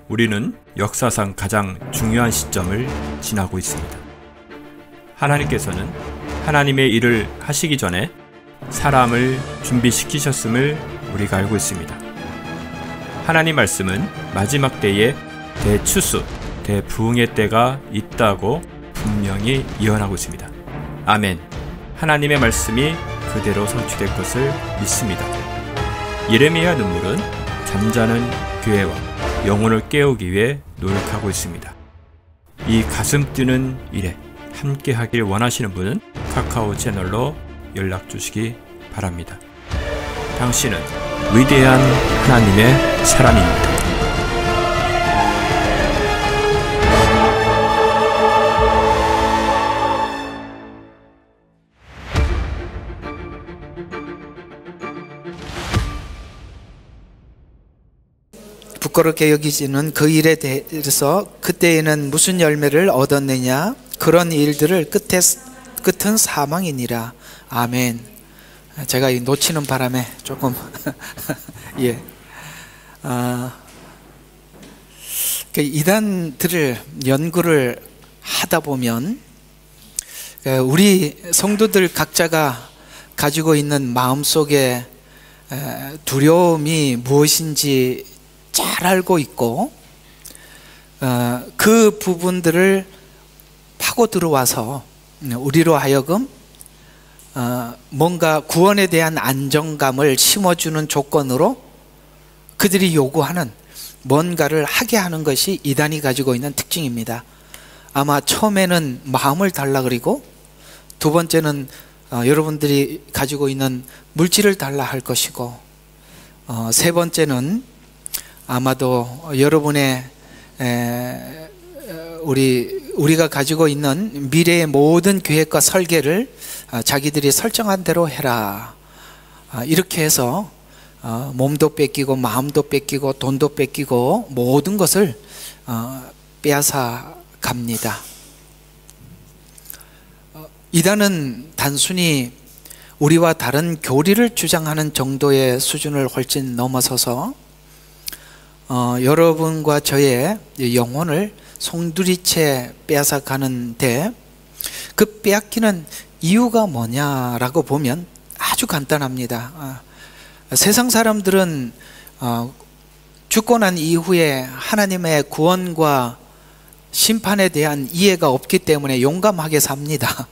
우리는 역사상 가장 중요한 시점을 지나고 있습니다. 하나님께서는 하나님의 일을 하시기 전에 사람을 준비시키셨음을 우리가 알고 있습니다. 하나님 말씀은 마지막 때에 대추수, 대부흥의 때가 있다고 분명히 예언하고 있습니다. 아멘. 하나님의 말씀이 그대로 성취될 것을 믿습니다. 예레미야 눈물은 잠자는 교회와 영혼을 깨우기 위해 노력하고 있습니다. 이 가슴 뛰는 일에 함께 하길 원하시는 분은 카카오 채널로 연락 주시기 바랍니다. 당신은 위대한 하나님의 사람입니다. 부끄럽게 여기지는 그 일에 대해서 그때에는 무슨 열매를 얻었느냐? 그런 일들을 끝은 사망이니라. 아멘. 제가 이 놓치는 바람에 조금 예. 이단들을 연구를 하다 보면 우리 성도들 각자가 가지고 있는 마음속에 두려움이 무엇인지 잘 알고 있고 그 부분들을 파고 들어와서 우리로 하여금 뭔가 구원에 대한 안정감을 심어주는 조건으로 그들이 요구하는 뭔가를 하게 하는 것이 이단이 가지고 있는 특징입니다. 아마 처음에는 마음을 달라 그리고 두 번째는 여러분들이 가지고 있는 물질을 달라 할 것이고 세 번째는 아마도 여러분의 우리가 가지고 있는 미래의 모든 계획과 설계를 자기들이 설정한 대로 해라. 이렇게 해서 몸도 뺏기고 마음도 뺏기고 돈도 뺏기고 모든 것을 빼앗아 갑니다. 이단은 단순히 우리와 다른 교리를 주장하는 정도의 수준을 훨씬 넘어서서 여러분과 저의 영혼을 송두리째 빼앗아 가는데 그 빼앗기는 이유가 뭐냐라고 보면 아주 간단합니다. 세상 사람들은 죽고 난 이후에 하나님의 구원과 심판에 대한 이해가 없기 때문에 용감하게 삽니다.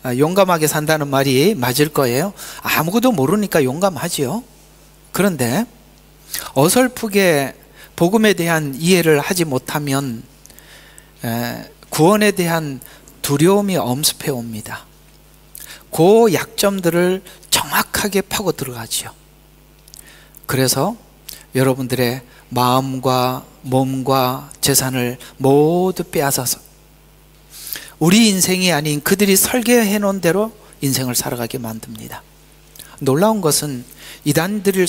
용감하게 산다는 말이 맞을 거예요. 아무것도 모르니까 용감하지요. 그런데 어설프게 복음에 대한 이해를 하지 못하면 구원에 대한 두려움이 엄습해 옵니다. 그 약점들을 정확하게 파고 들어가지요. 그래서 여러분들의 마음과 몸과 재산을 모두 빼앗아서 우리 인생이 아닌 그들이 설계해 놓은 대로 인생을 살아가게 만듭니다. 놀라운 것은 이단들이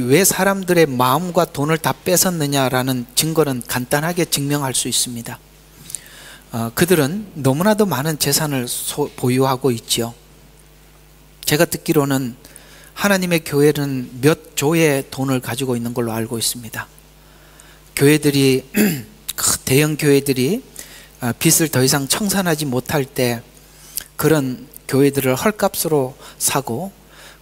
왜 사람들의 마음과 돈을 다 뺏었느냐라는 증거는 간단하게 증명할 수 있습니다. 그들은 너무나도 많은 재산을 보유하고 있죠. 제가 듣기로는 하나님의 교회는 몇 조의 돈을 가지고 있는 걸로 알고 있습니다. 교회들이 대형 교회들이 빚을 더 이상 청산하지 못할 때 그런 교회들을 헐값으로 사고,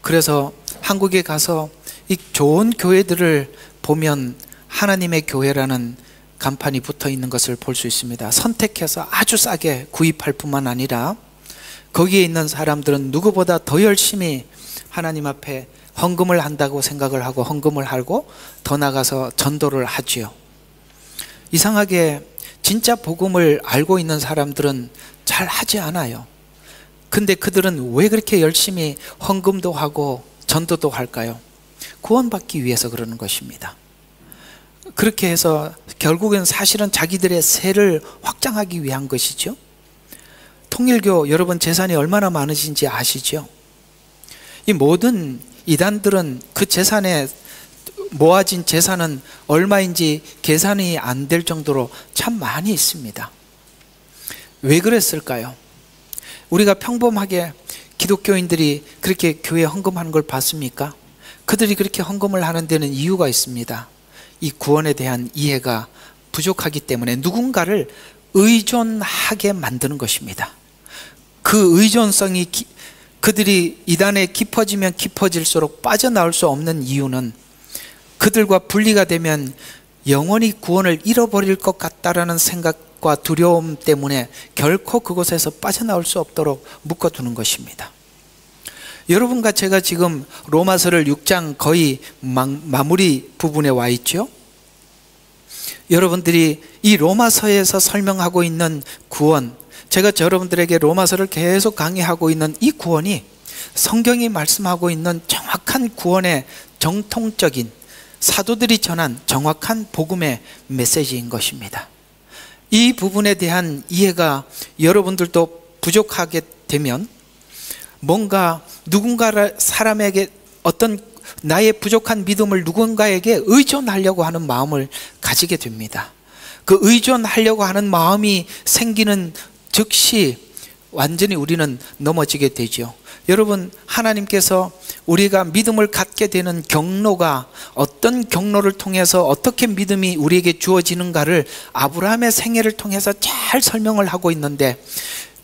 그래서 한국에 가서 이 좋은 교회들을 보면 하나님의 교회라는 간판이 붙어 있는 것을 볼 수 있습니다. 선택해서 아주 싸게 구입할 뿐만 아니라 거기에 있는 사람들은 누구보다 더 열심히 하나님 앞에 헌금을 한다고 생각을 하고 헌금을 하고 더 나가서 전도를 하지요. 이상하게 진짜 복음을 알고 있는 사람들은 잘 하지 않아요. 근데 그들은 왜 그렇게 열심히 헌금도 하고 전도도 할까요? 구원받기 위해서 그러는 것입니다. 그렇게 해서 결국엔 사실은 자기들의 세를 확장하기 위한 것이죠. 통일교 여러분 재산이 얼마나 많으신지 아시죠? 이 모든 이단들은 그 재산에 모아진 재산은 얼마인지 계산이 안 될 정도로 참 많이 있습니다. 왜 그랬을까요? 우리가 평범하게 기독교인들이 그렇게 교회에 헌금하는 걸 봤습니까? 그들이 그렇게 헌금을 하는 데는 이유가 있습니다. 이 구원에 대한 이해가 부족하기 때문에 누군가를 의존하게 만드는 것입니다. 그 의존성이 그들이 이단에 깊어지면 깊어질수록 빠져나올 수 없는 이유는 그들과 분리가 되면 영원히 구원을 잃어버릴 것 같다라는 생각과 두려움 때문에 결코 그곳에서 빠져나올 수 없도록 묶어두는 것입니다. 여러분과 제가 지금 로마서를 6장 거의 마무리 부분에 와 있죠. 여러분들이 이 로마서에서 설명하고 있는 구원, 제가 여러분들에게 로마서를 계속 강의하고 있는 이 구원이 성경이 말씀하고 있는 정확한 구원의 정통적인 사도들이 전한 정확한 복음의 메시지인 것입니다. 이 부분에 대한 이해가 여러분들도 부족하게 되면 뭔가 누군가 사람에게 어떤 나의 부족한 믿음을 누군가에게 의존하려고 하는 마음을 가지게 됩니다. 그 의존하려고 하는 마음이 생기는 즉시 완전히 우리는 넘어지게 되죠. 여러분, 하나님께서 우리가 믿음을 갖게 되는 경로가 어떤 경로를 통해서 어떻게 믿음이 우리에게 주어지는가를 아브라함의 생애를 통해서 잘 설명을 하고 있는데,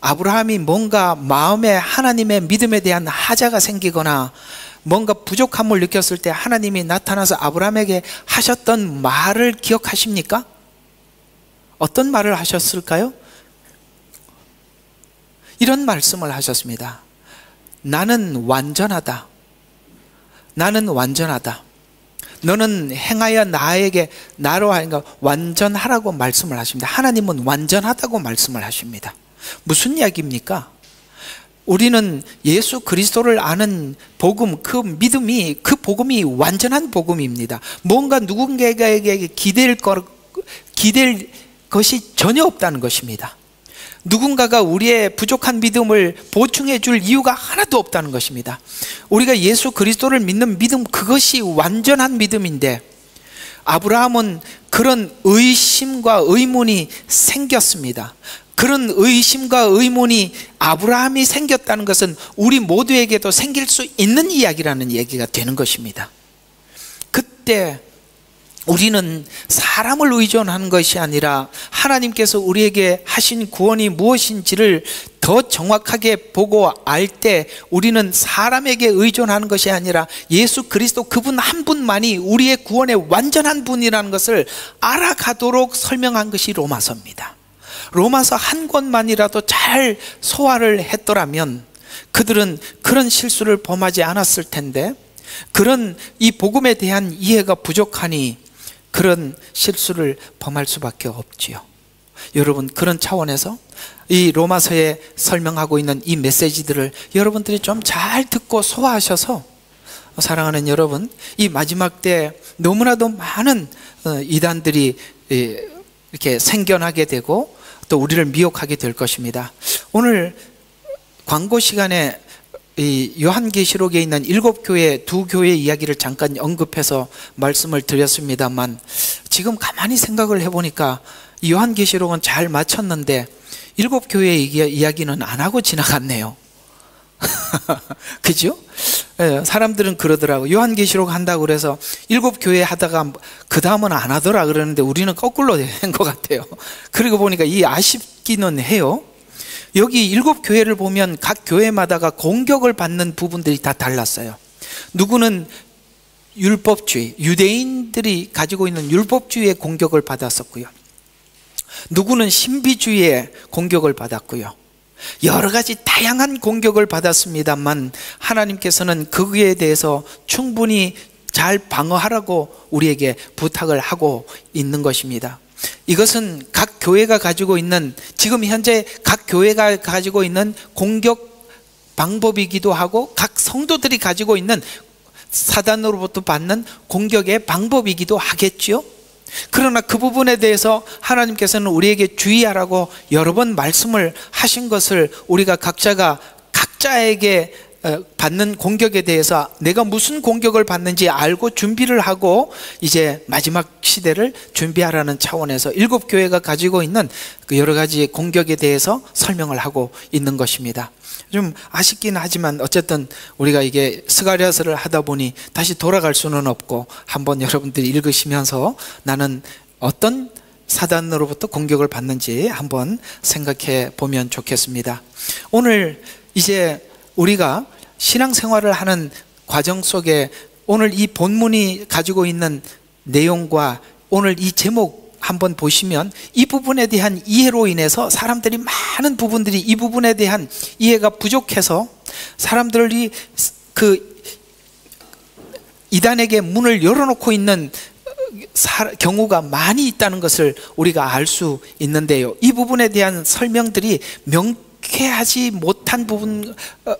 아브라함이 뭔가 마음에 하나님의 믿음에 대한 하자가 생기거나 뭔가 부족함을 느꼈을 때 하나님이 나타나서 아브라함에게 하셨던 말을 기억하십니까? 어떤 말을 하셨을까요? 이런 말씀을 하셨습니다. 나는 완전하다. 나는 완전하다. 너는 행하여 나로 하여금 완전하라고 말씀을 하십니다. 하나님은 완전하다고 말씀을 하십니다. 무슨 이야기입니까? 우리는 예수 그리스도를 아는 복음, 그 믿음이, 그 복음이 완전한 복음입니다. 뭔가 누군가에게 기댈 것이 전혀 없다는 것입니다. 누군가가 우리의 부족한 믿음을 보충해 줄 이유가 하나도 없다는 것입니다. 우리가 예수 그리스도를 믿는 믿음, 그것이 완전한 믿음인데, 아브라함은 그런 의심과 의문이 생겼습니다. 그런 의심과 의문이 아브라함이 생겼다는 것은 우리 모두에게도 생길 수 있는 이야기라는 얘기가 되는 것입니다. 그때 우리는 사람을 의존하는 것이 아니라 하나님께서 우리에게 하신 구원이 무엇인지를 더 정확하게 보고 알 때 우리는 사람에게 의존하는 것이 아니라 예수 그리스도 그분 한 분만이 우리의 구원의 완전한 분이라는 것을 알아가도록 설명한 것이 로마서입니다. 로마서 한 권만이라도 잘 소화를 했더라면 그들은 그런 실수를 범하지 않았을 텐데, 그런 이 복음에 대한 이해가 부족하니 그런 실수를 범할 수밖에 없지요. 여러분, 그런 차원에서 이 로마서에 설명하고 있는 이 메시지들을 여러분들이 좀 잘 듣고 소화하셔서, 사랑하는 여러분, 이 마지막 때 너무나도 많은 이단들이 이렇게 생겨나게 되고 또 우리를 미혹하게 될 것입니다. 오늘 광고 시간에 이 요한계시록에 있는 7교회, 2교회 이야기를 잠깐 언급해서 말씀을 드렸습니다만, 지금 가만히 생각을 해보니까 이 요한계시록은 잘 마쳤는데 7교회 이야기는 안 하고 지나갔네요. 그죠? 사람들은 그러더라고. 요한계시록 한다고 그래서 7교회 하다가 그 다음은 안 하더라 그러는데 우리는 거꾸로 된 것 같아요. 그리고 보니까 이 아쉽기는 해요. 여기 7교회를 보면 각 교회마다가 공격을 받는 부분들이 다 달랐어요. 누구는 율법주의, 유대인들이 가지고 있는 율법주의의 공격을 받았었고요. 누구는 신비주의의 공격을 받았고요. 여러 가지 다양한 공격을 받았습니다만 하나님께서는 그에 대해서 충분히 잘 방어하라고 우리에게 부탁을 하고 있는 것입니다. 이것은 각 교회가 가지고 있는, 지금 현재 각 교회가 가지고 있는 공격 방법이기도 하고 각 성도들이 가지고 있는 사단으로부터 받는 공격의 방법이기도 하겠죠. 그러나 그 부분에 대해서 하나님께서는 우리에게 주의하라고 여러 번 말씀을 하신 것을 우리가 각자가 각자에게 받는 공격에 대해서 내가 무슨 공격을 받는지 알고 준비를 하고 이제 마지막 시대를 준비하라는 차원에서 7교회가 가지고 있는 그 여러 가지 공격에 대해서 설명을 하고 있는 것입니다. 좀 아쉽긴 하지만 어쨌든 우리가 이게 스가랴서를 하다 보니 다시 돌아갈 수는 없고 한번 여러분들이 읽으시면서 나는 어떤 사단으로부터 공격을 받는지 한번 생각해 보면 좋겠습니다. 오늘 이제 우리가 신앙생활을 하는 과정 속에 오늘 이 본문이 가지고 있는 내용과 오늘 이 제목 한번 보시면 이 부분에 대한 이해로 인해서 사람들이 많은 부분들이 이 부분에 대한 이해가 부족해서 사람들이 그 이단에게 문을 열어놓고 있는 경우가 많이 있다는 것을 우리가 알 수 있는데요. 이 부분에 대한 설명들이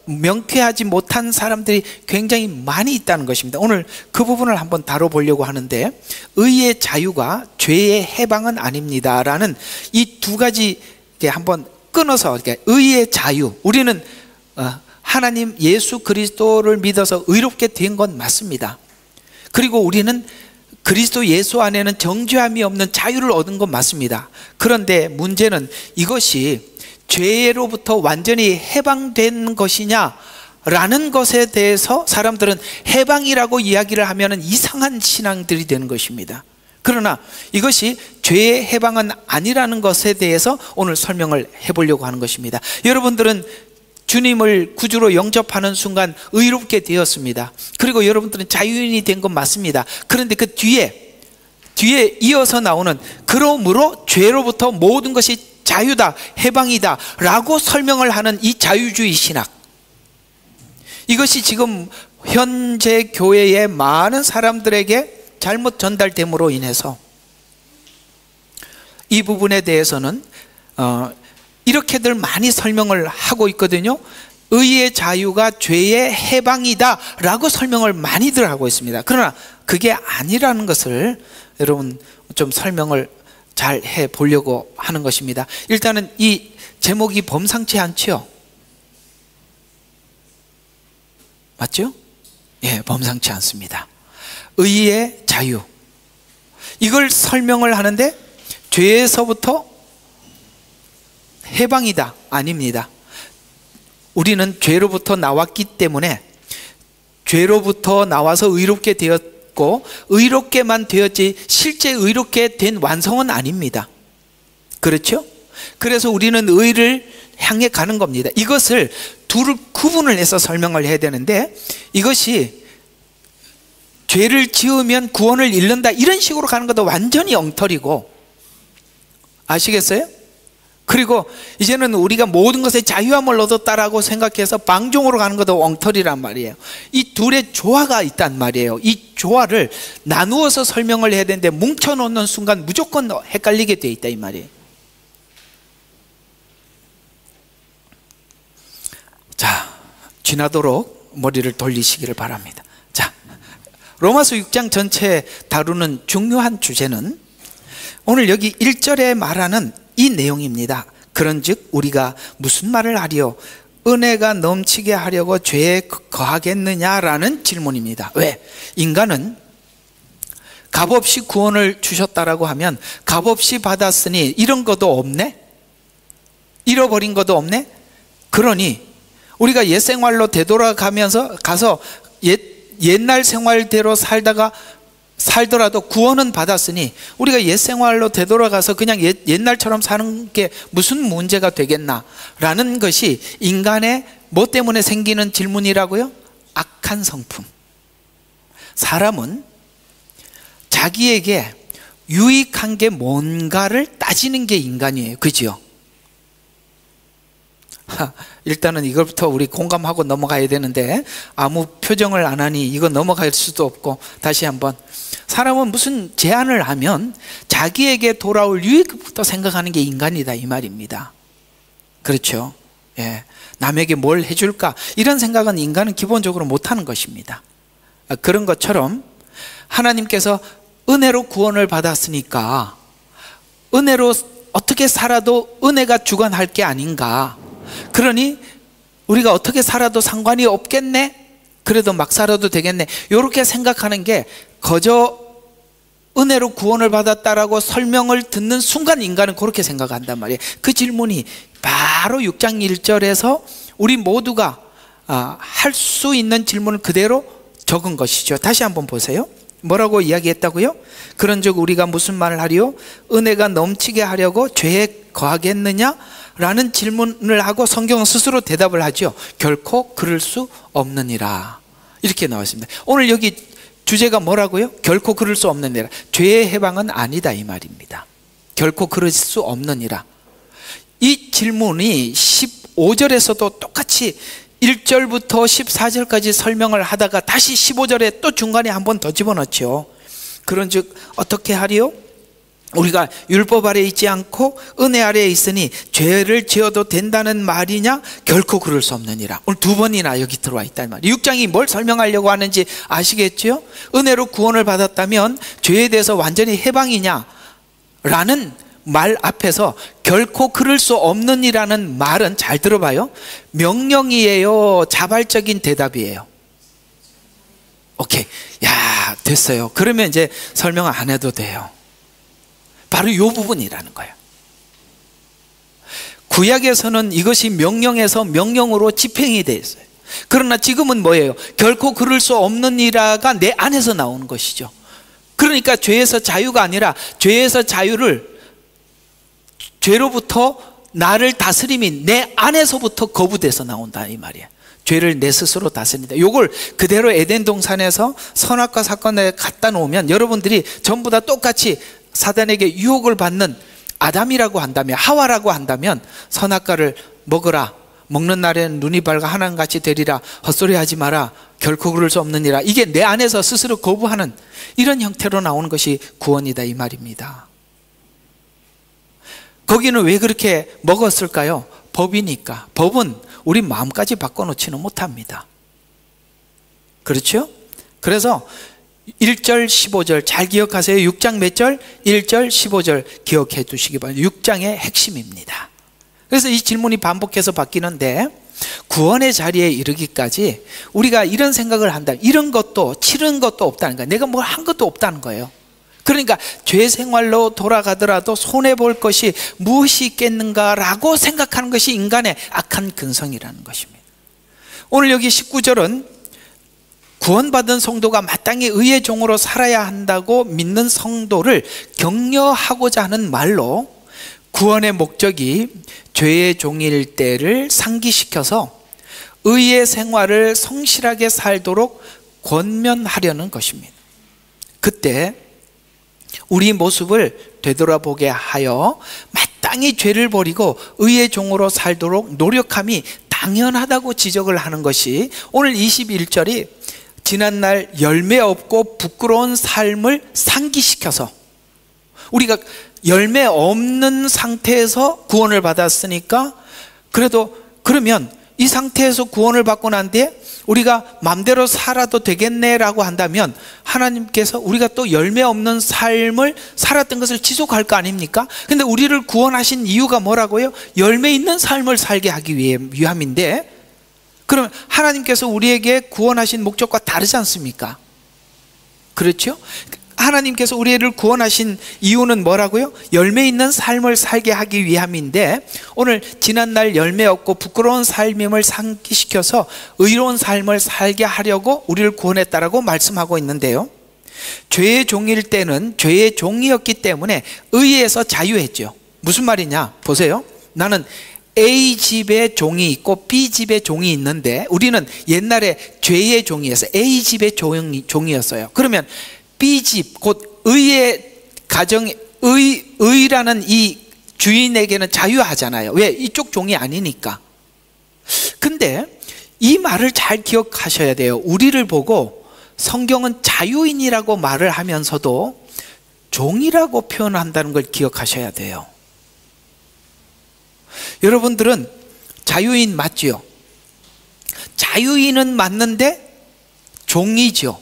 명쾌하지 못한 사람들이 굉장히 많이 있다는 것입니다. 오늘 그 부분을 한번 다뤄보려고 하는데, 의의 자유가 죄의 해방은 아닙니다 라는 이 두 가지 한번 끊어서, 의의 자유, 우리는 하나님 예수 그리스도를 믿어서 의롭게 된 건 맞습니다. 그리고 우리는 그리스도 예수 안에는 정죄함이 없는 자유를 얻은 건 맞습니다. 그런데 문제는 이것이 죄로부터 완전히 해방된 것이냐 라는 것에 대해서 사람들은 해방이라고 이야기를 하면 이상한 신앙들이 되는 것입니다. 그러나 이것이 죄의 해방은 아니라는 것에 대해서 오늘 설명을 해보려고 하는 것입니다. 여러분들은 주님을 구주로 영접하는 순간 의롭게 되었습니다. 그리고 여러분들은 자유인이 된 건 맞습니다. 그런데 그 뒤에 이어서 나오는 그러므로 죄로부터 모든 것이 자유다, 해방이다 라고 설명을 하는 이 자유주의 신학, 이것이 지금 현재 교회의 많은 사람들에게 잘못 전달됨으로 인해서 이 부분에 대해서는 이렇게들 많이 설명을 하고 있거든요. 의의 자유가 죄의 해방이다 라고 설명을 많이들 하고 있습니다. 그러나 그게 아니라는 것을 여러분 좀 설명을 잘 해보려고 하는 것입니다. 일단은 이 제목이 범상치 않죠? 맞죠? 예, 범상치 않습니다. 의의 자유, 이걸 설명을 하는데 죄에서부터 해방이다, 아닙니다. 우리는 죄로부터 나왔기 때문에 죄로부터 나와서 의롭게 되었고 의롭게만 되었지 실제 의롭게 된 완성은 아닙니다. 그렇죠? 그래서 우리는 의를 향해 가는 겁니다. 이것을 둘을 구분을 해서 설명을 해야 되는데, 이것이 죄를 지으면 구원을 잃는다 이런 식으로 가는 것도 완전히 엉터리고, 아시겠어요? 그리고 이제는 우리가 모든 것에 자유함을 얻었다라고 생각해서 방종으로 가는 것도 엉터리란 말이에요. 이 둘의 조화가 있단 말이에요. 이 조화를 나누어서 설명을 해야 되는데 뭉쳐놓는 순간 무조건 헷갈리게 돼 있다 이 말이에요. 자, 지나도록 머리를 돌리시기를 바랍니다. 자, 로마서 6장 전체에 다루는 중요한 주제는 오늘 여기 1절에 말하는 이 내용입니다. 그런즉 우리가 무슨 말을 하리요? 은혜가 넘치게 하려고 죄에 거하겠느냐라는 질문입니다. 왜? 인간은 값없이 구원을 주셨다라고 하면 값없이 받았으니 이런 것도 없네? 잃어버린 것도 없네? 그러니 우리가 옛 생활로 되돌아가면서 가서 옛날 생활대로 살더라도 구원은 받았으니 우리가 옛 생활로 되돌아가서 그냥 옛날처럼 사는 게 무슨 문제가 되겠나라는 것이 인간의 뭐 때문에 생기는 질문이라고요? 악한 성품. 사람은 자기에게 유익한 게 뭔가를 따지는 게 인간이에요. 그죠? 일단은 이것부터 우리 공감하고 넘어가야 되는데 아무 표정을 안 하니 이거 넘어갈 수도 없고, 다시 한번, 사람은 무슨 제안을 하면 자기에게 돌아올 유익부터 생각하는 게 인간이다 이 말입니다. 그렇죠? 예, 남에게 뭘 해줄까 이런 생각은 인간은 기본적으로 못하는 것입니다. 그런 것처럼 하나님께서 은혜로 구원을 받았으니까 은혜로 어떻게 살아도 은혜가 주관할 게 아닌가, 그러니 우리가 어떻게 살아도 상관이 없겠네? 그래도 막 살아도 되겠네? 이렇게 생각하는 게 거저 은혜로 구원을 받았다라고 설명을 듣는 순간 인간은 그렇게 생각한단 말이에요. 그 질문이 바로 6장 1절에서 우리 모두가 할 수 있는 질문을 그대로 적은 것이죠. 다시 한번 보세요. 뭐라고 이야기했다고요? 그런즉 우리가 무슨 말을 하리요? 은혜가 넘치게 하려고 죄에 거하겠느냐? 라는 질문을 하고 성경은 스스로 대답을 하죠. 결코 그럴 수 없느니라. 이렇게 나왔습니다. 오늘 여기 주제가 뭐라고요? 결코 그럴 수 없느니라. 죄의 해방은 아니다 이 말입니다. 결코 그럴 수 없느니라. 이 질문이 15절에서도 똑같이 1절부터 14절까지 설명을 하다가 다시 15절에 또 중간에 한 번 더 집어넣죠. 그런즉 어떻게 하리요? 우리가 율법 아래에 있지 않고 은혜 아래에 있으니 죄를 지어도 된다는 말이냐? 결코 그럴 수 없느니라. 오늘 두 번이나 여기 들어와 있단 말이에요. 6장이 뭘 설명하려고 하는지 아시겠죠? 은혜로 구원을 받았다면 죄에 대해서 완전히 해방이냐? 라는 말 앞에서 결코 그럴 수 없느니라는 말은 잘 들어봐요. 명령이에요? 자발적인 대답이에요? 오케이. 야, 됐어요. 그러면 이제 설명 안 해도 돼요. 바로 이 부분이라는 거예요. 구약에서는 이것이 명령에서 명령으로 집행이 되어 있어요. 그러나 지금은 뭐예요? 결코 그럴 수 없는 이라가 내 안에서 나오는 것이죠. 그러니까 죄에서 자유가 아니라 죄에서 자유를, 죄로부터 나를 다스림이 내 안에서부터 거부돼서 나온다 이 말이에요. 죄를 내 스스로 다스린다. 이걸 그대로 에덴 동산에서 선악과 사건에 갖다 놓으면 여러분들이 전부 다 똑같이 사단에게 유혹을 받는 아담이라고 한다면, 하와라고 한다면 선악과를 먹으라, 먹는 날에는 눈이 밝아 하나님같이 되리라, 헛소리 하지 마라, 결코 그럴 수 없느니라. 이게 내 안에서 스스로 거부하는 이런 형태로 나오는 것이 구원이다 이 말입니다. 거기는 왜 그렇게 먹었을까요? 법이니까. 법은 우리 마음까지 바꿔놓지는 못합니다. 그렇죠? 그래서 1절 15절 잘 기억하세요. 6장 몇 절? 1절 15절 기억해 두시기 바랍니다. 6장의 핵심입니다. 그래서 이 질문이 반복해서 바뀌는데, 구원의 자리에 이르기까지 우리가 이런 생각을 한다. 이런 것도 치른 것도 없다는 거예요. 내가 뭘 한 것도 없다는 거예요. 그러니까 죄 생활로 돌아가더라도 손해볼 것이 무엇이 있겠는가라고 생각하는 것이 인간의 악한 근성이라는 것입니다. 오늘 여기 19절은 구원받은 성도가 마땅히 의의 종으로 살아야 한다고 믿는 성도를 격려하고자 하는 말로 구원의 목적이 죄의 종일 때를 상기시켜서 의의 생활을 성실하게 살도록 권면하려는 것입니다. 그때 우리 모습을 되돌아보게 하여 마땅히 죄를 버리고 의의 종으로 살도록 노력함이 당연하다고 지적을 하는 것이 오늘 21절이 지난날 열매 없고 부끄러운 삶을 상기시켜서, 우리가 열매 없는 상태에서 구원을 받았으니까 그래도 그러면 이 상태에서 구원을 받고 난 뒤에 우리가 마음대로 살아도 되겠네라고 한다면 하나님께서 우리가 또 열매 없는 삶을 살았던 것을 지속할 거 아닙니까? 근데 우리를 구원하신 이유가 뭐라고요? 열매 있는 삶을 살게 하기 위함인데, 그러면 하나님께서 우리에게 구원하신 목적과 다르지 않습니까? 그렇죠? 하나님께서 우리를 구원하신 이유는 뭐라고요? 열매 있는 삶을 살게 하기 위함인데, 오늘 지난날 열매 없고 부끄러운 삶임을 상기시켜서 의로운 삶을 살게 하려고 우리를 구원했다라고 말씀하고 있는데요, 죄의 종일 때는 죄의 종이었기 때문에 의에서 자유했죠. 무슨 말이냐? 보세요. 나는 A집의 종이 있고 B집의 종이 있는데, 우리는 옛날에 죄의 종이었어요. A집의 종이었어요. 그러면 B집, 곧 의의 가정, 의라는 이 주인에게는 자유하잖아요. 왜? 이쪽 종이 아니니까. 근데 이 말을 잘 기억하셔야 돼요. 우리를 보고 성경은 자유인이라고 말을 하면서도 종이라고 표현한다는 걸 기억하셔야 돼요. 여러분들은 자유인 맞지요? 자유인은 맞는데 종이죠.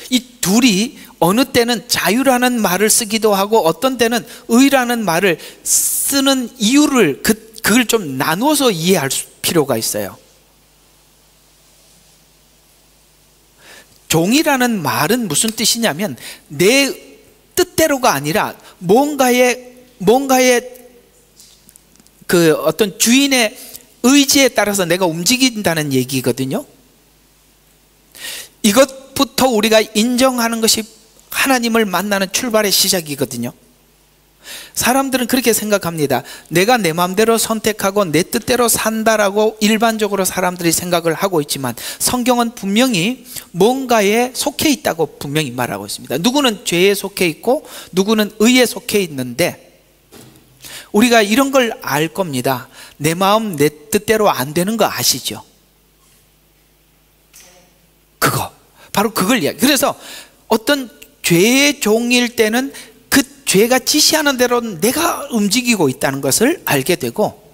이 둘이 어느 때는 자유라는 말을 쓰기도 하고 어떤 때는 의라는 말을 쓰는 이유를 그걸 좀 나누어서 이해할 필요가 있어요. 종이라는 말은 무슨 뜻이냐면 내 뜻대로가 아니라 뭔가의 그 어떤 주인의 의지에 따라서 내가 움직인다는 얘기거든요. 이것부터 우리가 인정하는 것이 하나님을 만나는 출발의 시작이거든요. 사람들은 그렇게 생각합니다. 내가 내 마음대로 선택하고 내 뜻대로 산다라고 일반적으로 사람들이 생각을 하고 있지만 성경은 분명히 뭔가에 속해 있다고 분명히 말하고 있습니다. 누구는 죄에 속해 있고 누구는 의에 속해 있는데 우리가 이런 걸 알 겁니다. 내 마음 내 뜻대로 안 되는 거 아시죠? 바로 그걸 이야기. 그래서 어떤 죄의 종일 때는 그 죄가 지시하는 대로 내가 움직이고 있다는 것을 알게 되고,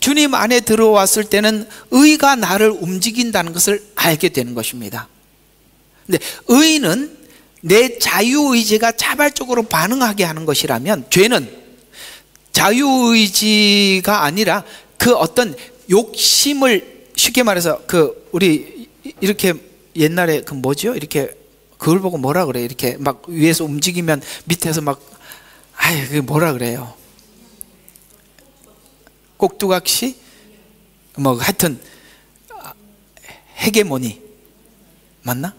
주님 안에 들어왔을 때는 의가 나를 움직인다는 것을 알게 되는 것입니다. 근데 의는 내 자유의지가 자발적으로 반응하게 하는 것이라면, 죄는 자유의지가 아니라 그 어떤 욕심을, 쉽게 말해서 우리 이렇게 옛날에 뭐죠? 이렇게 그걸 보고 뭐라 그래? 이렇게 막 위에서 움직이면 밑에서 막, 그게 뭐라 그래요? 꼭두각시? 하여튼 헤게모니 맞나?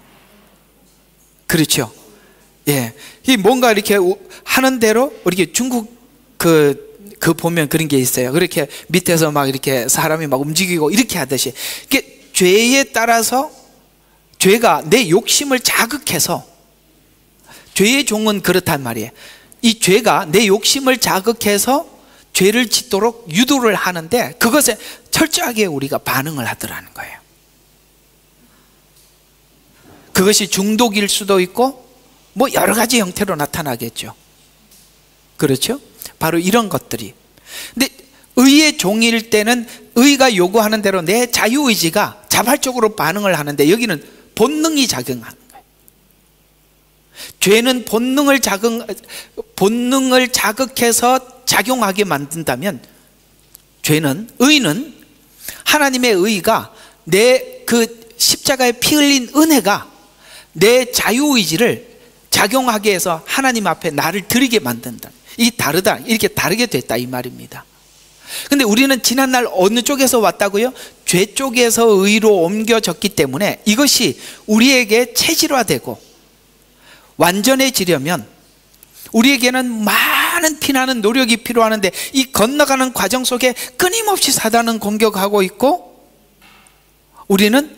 그렇죠. 예, 이 뭔가 이렇게 하는 대로 이렇게 중국 그 보면 그런 게 있어요. 그렇게 밑에서 막 이렇게 사람이 막 움직이고 이렇게 하듯이, 이게 죄에 따라서 죄가 내 욕심을 자극해서, 죄의 종은 그렇단 말이에요. 이 죄가 내 욕심을 자극해서 죄를 짓도록 유도를 하는데 그것에 철저하게 우리가 반응을 하더라는 거예요. 그것이 중독일 수도 있고 여러 가지 형태로 나타나겠죠. 그렇죠? 바로 이런 것들이. 근데 의의 종일 때는 의가 요구하는 대로 내 자유의지가 자발적으로 반응을 하는데, 여기는 본능이 작용하는 거예요. 죄는 본능을 자극해서 작용하게 만든다면, 의는 하나님의 의가, 내 그 십자가에 피 흘린 은혜가 내 자유의지를 작용하게 해서 하나님 앞에 나를 드리게 만든다. 이 다르다, 이렇게 다르게 됐다 이 말입니다. 근데 우리는 지난날 어느 쪽에서 왔다고요? 죄 쪽에서 의로 옮겨졌기 때문에 이것이 우리에게 체질화되고 완전해지려면 우리에게는 많은 피나는 노력이 필요하는데, 이 건너가는 과정 속에 끊임없이 사단은 공격하고 있고, 우리는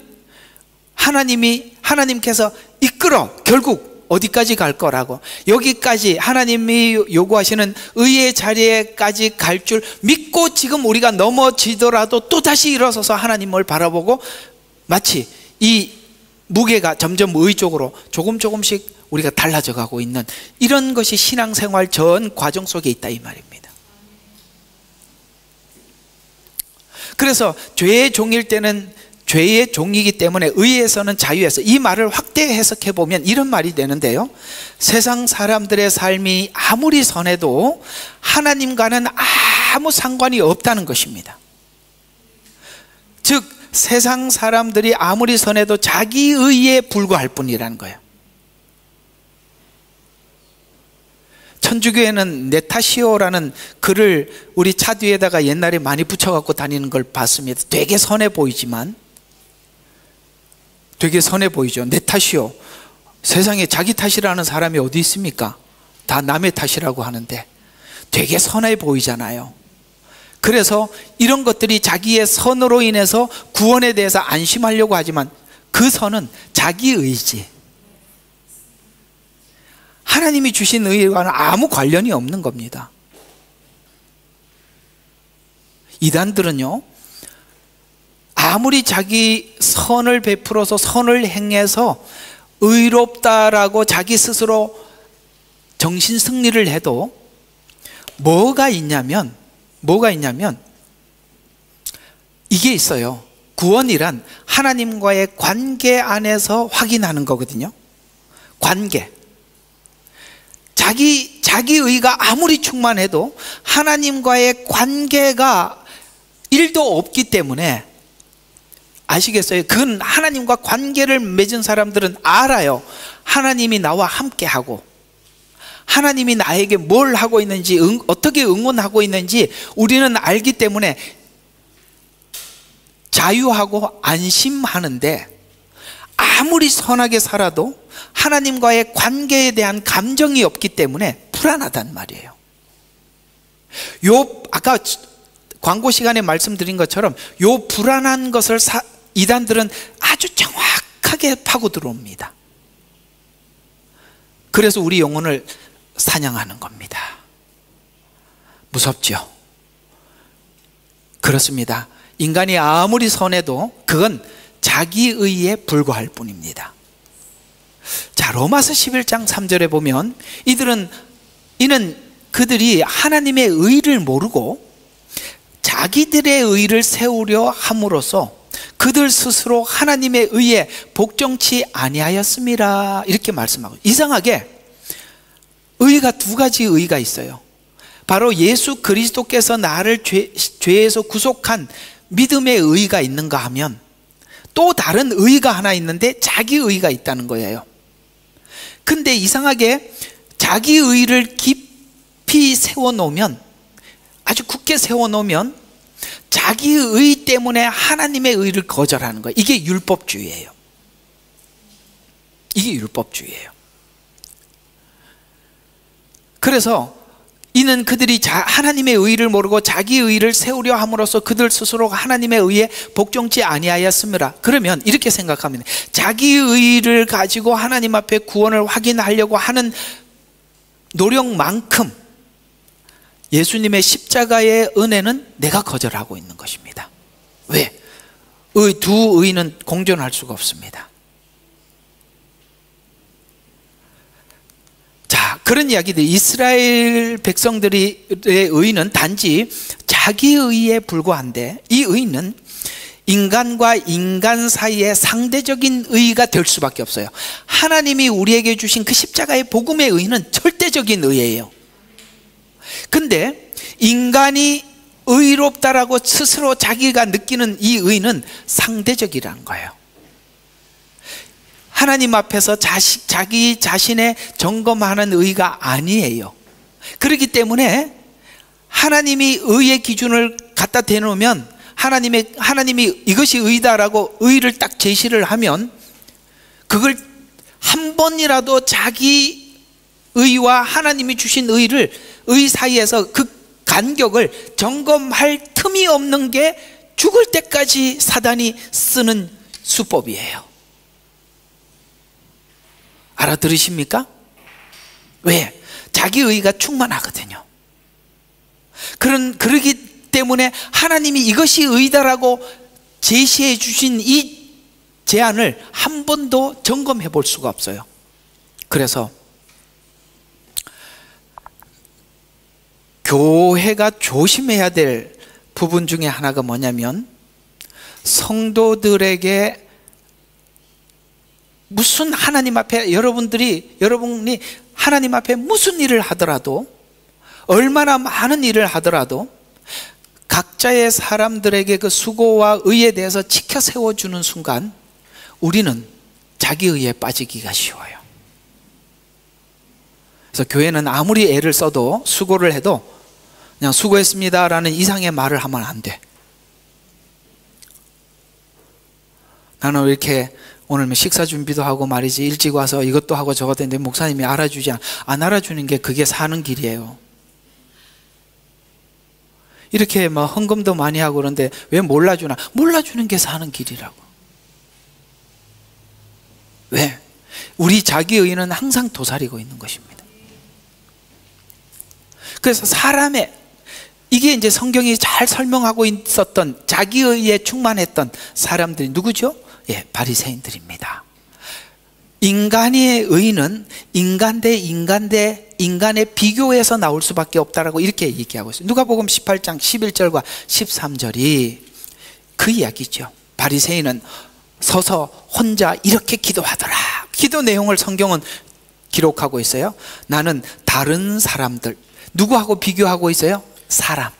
하나님께서 이끌어 결국 어디까지 갈 거라고, 여기까지 하나님이 요구하시는 의의 자리에까지 갈 줄 믿고 지금 우리가 넘어지더라도 또다시 일어서서 하나님을 바라보고, 마치 이 무게가 점점 의 쪽으로 조금씩 우리가 달라져 가고 있는 이런 것이 신앙생활 전 과정 속에 있다 이 말입니다. 그래서 죄의 종일 때는 죄의 종이기 때문에 의에서는 자유에서, 이 말을 확대 해석해 보면 이런 말이 되는데요, 세상 사람들의 삶이 아무리 선해도 하나님과는 아무 상관이 없다는 것입니다. 즉 세상 사람들이 아무리 선해도 자기 의에 불과할 뿐이라는 거예요. 천주교에는 네타시오라는 글을 우리 차 뒤에다가 옛날에 많이 붙여갖고 다니는 걸 봤습니다. 되게 선해 보이지만, 되게 선해 보이죠. 내 탓이요. 세상에 자기 탓이라는 사람이 어디 있습니까? 다 남의 탓이라고 하는데 되게 선해 보이잖아요. 그래서 이런 것들이 자기의 선으로 인해서 구원에 대해서 안심하려고 하지만, 그 선은 자기 의지, 하나님이 주신 의와는 아무 관련이 없는 겁니다. 이단들은요, 아무리 자기 선을 베풀어서 선을 행해서 의롭다라고 자기 스스로 정신 승리를 해도 뭐가 있냐면 이게 있어요. 구원이란 하나님과의 관계 안에서 확인하는 거거든요. 관계. 자기의가 아무리 충만해도 하나님과의 관계가 1도 없기 때문에 아시겠어요? 그건 하나님과 관계를 맺은 사람들은 알아요. 하나님이 나와 함께하고 하나님이 나에게 뭘 하고 있는지, 어떻게 응원하고 있는지 우리는 알기 때문에 자유하고 안심하는데, 아무리 선하게 살아도 하나님과의 관계에 대한 감정이 없기 때문에 불안하단 말이에요. 아까 광고 시간에 말씀드린 것처럼 요 불안한 것을 이단들은 아주 정확하게 파고 들어옵니다. 그래서 우리 영혼을 사냥하는 겁니다. 무섭죠? 그렇습니다. 인간이 아무리 선해도 그건 자기의에 불과할 뿐입니다. 자, 로마서 11장 3절에 보면 이는 그들이 하나님의 의를 모르고 자기들의 의를 세우려 함으로써 그들 스스로 하나님의 의에 복종치 아니하였음이라, 이렇게 말씀하고, 이상하게 의가 두 가지 의가 있어요. 바로 예수 그리스도께서 나를 죄에서 구속한 믿음의 의가 있는가 하면 또 다른 의가 하나 있는데 자기 의가 있다는 거예요. 근데 이상하게 자기 의를 깊이 세워놓으면, 아주 굳게 세워놓으면 자기 의 때문에 하나님의 의를 거절하는 거예요. 이게 율법주의예요. 이게 율법주의예요. 그래서 이는 그들이 하나님의 의를 모르고 자기 의를 세우려 함으로써 그들 스스로가 하나님의 의에 복종치 아니하였음이라. 그러면 이렇게 생각합니다. 자기 의를 가지고 하나님 앞에 구원을 확인하려고 하는 노력만큼 예수님의 십자가의 은혜는 내가 거절하고 있는 것입니다. 왜? 두 의는 공존할 수가 없습니다. 자, 그런 이야기들, 이스라엘 백성들의 의는 단지 자기 의에 불과한데, 이 의는 인간과 인간 사이의 상대적인 의가 될 수밖에 없어요. 하나님이 우리에게 주신 그 십자가의 복음의 의는 절대적인 의예요. 근데 인간이 의롭다라고 스스로 자기가 느끼는 이 의는 상대적이라는 거예요. 하나님 앞에서 자기 자신의 점검하는 의가 아니에요. 그렇기 때문에 하나님이 의의 기준을 갖다 대놓으면, 하나님이 이것이 의다라고 의를 딱 제시를 하면, 그걸 한 번이라도 자기 의와 하나님이 주신 의 사이에서 그 간격을 점검할 틈이 없는 게 죽을 때까지 사단이 쓰는 수법이에요. 알아들으십니까? 왜? 자기 의가 충만하거든요. 그러기 때문에 하나님이 이것이 의다라고 제시해 주신 이 제안을 한 번도 점검해 볼 수가 없어요. 그래서 교회가 조심해야 될 부분 중에 하나가 뭐냐면, 성도들에게 무슨 하나님 앞에 여러분이 하나님 앞에 무슨 일을 하더라도, 얼마나 많은 일을 하더라도 각자의 사람들에게 그 수고와 의에 대해서 지켜 세워주는 순간 우리는 자기 의에 빠지기가 쉬워요. 그래서 교회는 아무리 애를 써도, 수고를 해도 그냥 수고했습니다 라는 이상의 말을 하면 안 돼. 나는 왜 이렇게 오늘 식사 준비도 하고 말이지, 일찍 와서 이것도 하고 저것도 했는데 목사님이 알아주지 안 알아주는 게 그게 사는 길이에요. 이렇게 뭐 헌금도 많이 하고 그런데 왜 몰라주나? 몰라주는 게 사는 길이라고. 왜? 우리 자기 의는 항상 도사리고 있는 것입니다. 그래서 이게 이제 성경이 잘 설명하고 있었던 자기 의에 충만했던 사람들이 누구죠? 예, 바리새인들입니다. 인간의 의는 인간 대 인간의 비교에서 나올 수밖에 없다라고 이렇게 얘기하고 있어요. 누가복음 18장 11절과 13절이 그 이야기죠. 바리새인은 서서 혼자 이렇게 기도하더라. 기도 내용을 성경은 기록하고 있어요. 나는 다른 사람들, 누구하고 비교하고 있어요? 사람.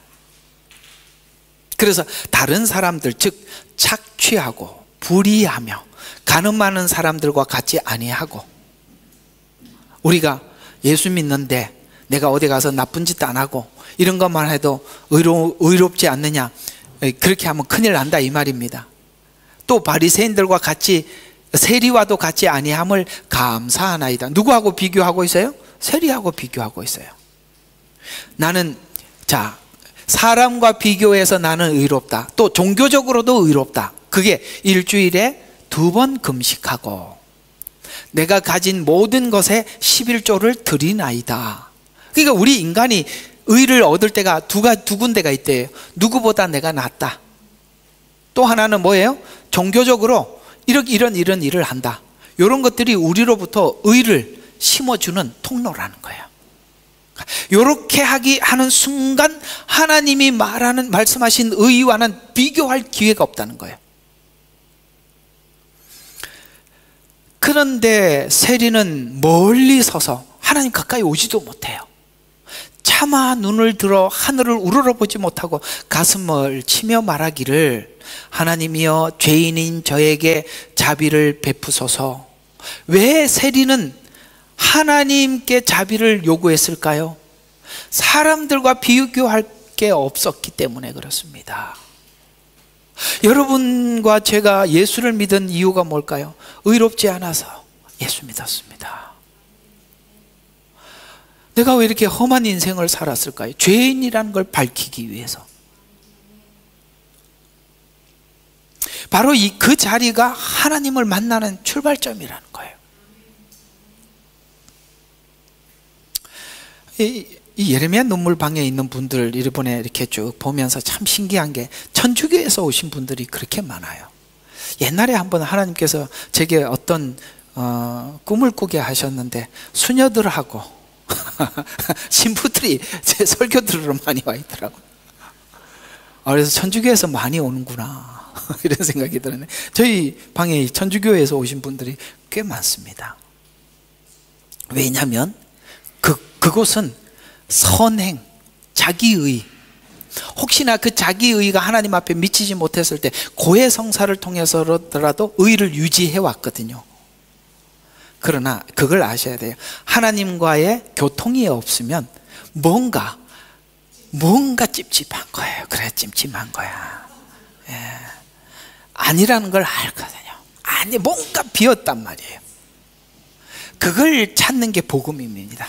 그래서 다른 사람들, 즉 착취하고 불의하며 가늠 많은 사람들과 같이 아니하고, 우리가 예수 믿는데 내가 어디 가서 나쁜 짓 안 하고 이런 것만 해도 의롭지 않느냐, 그렇게 하면 큰일 난다 이 말입니다. 또 바리새인들과 같이, 세리와도 같이 아니함을 감사하나이다. 누구하고 비교하고 있어요? 세리하고 비교하고 있어요. 나는, 자, 사람과 비교해서 나는 의롭다. 또 종교적으로도 의롭다. 그게 일주일에 2번 금식하고 내가 가진 모든 것에 11조를 드리나이다. 그러니까 우리 인간이 의를 얻을 때가 두 군데가 있대요. 누구보다 내가 낫다. 또 하나는 뭐예요? 종교적으로 이런 일을 한다. 이런 것들이 우리로부터 의를 심어주는 통로라는 거예요. 이렇게 하는 순간 하나님이 말씀하신 의와는 비교할 기회가 없다는 거예요. 그런데 세리는 멀리 서서 하나님 가까이 오지도 못해요. 차마 눈을 들어 하늘을 우러러보지 못하고 가슴을 치며 말하기를, 하나님이여 죄인인 저에게 자비를 베푸소서. 왜 세리는 하나님께 자비를 요구했을까요? 사람들과 비교할 게 없었기 때문에 그렇습니다. 여러분과 제가 예수를 믿은 이유가 뭘까요? 의롭지 않아서 예수 믿었습니다. 내가 왜 이렇게 험한 인생을 살았을까요? 죄인이라는 걸 밝히기 위해서. 바로 그 자리가 하나님을 만나는 출발점이라는 거예요. 이 예레미야 눈물방에 있는 분들 이번에 이렇게 쭉 보면서 참 신기한 게, 천주교에서 오신 분들이 그렇게 많아요. 옛날에 한번 하나님께서 제게 어떤 꿈을 꾸게 하셨는데, 수녀들하고 신부들이 제 설교 들으러 많이 와 있더라고요. 그래서 천주교에서 많이 오는구나 이런 생각이 들었네. 저희 방에 천주교에서 오신 분들이 꽤 많습니다. 왜냐하면 그곳은 선행, 자기의, 혹시나 그 자기의가 하나님 앞에 미치지 못했을 때 고해 성사를 통해서라도 의를 유지해 왔거든요. 그러나 그걸 아셔야 돼요. 하나님과의 교통이 없으면 뭔가 찝찝한 거예요. 그래, 찜찜한 거야. 예. 아니라는 걸 알거든요. 아니, 뭔가 비었단 말이에요. 그걸 찾는 게 복음입니다.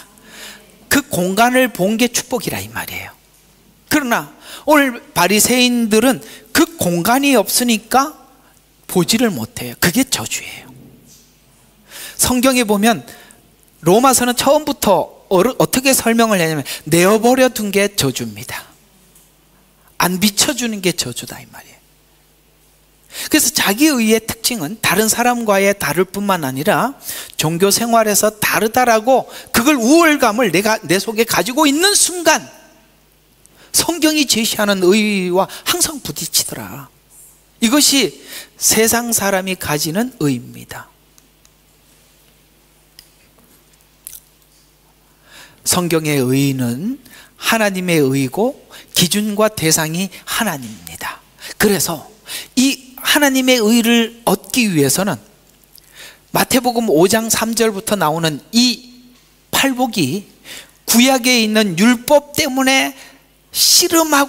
그 공간을 본 게 축복이라 이 말이에요. 그러나 오늘 바리새인들은 그 공간이 없으니까 보지를 못해요. 그게 저주예요. 성경에 보면 로마서는 처음부터 어떻게 설명을 하냐면, 내어버려 둔 게 저주입니다. 안 비춰주는 게 저주다 이 말이에요. 그래서 자기의의 특징은 다른 사람과의 다를 뿐만 아니라 종교 생활에서 다르다라고 그걸 우월감을 내 속에 가지고 있는 순간 성경이 제시하는 의와 항상 부딪히더라. 이것이 세상 사람이 가지는 의입니다. 성경의 의는 하나님의 의고 기준과 대상이 하나님입니다. 그래서 이 하나님의 의를 얻기 위해서는 마태복음 5장 3절부터 나오는 이 팔복이 구약에 있는 율법 때문에 씨름한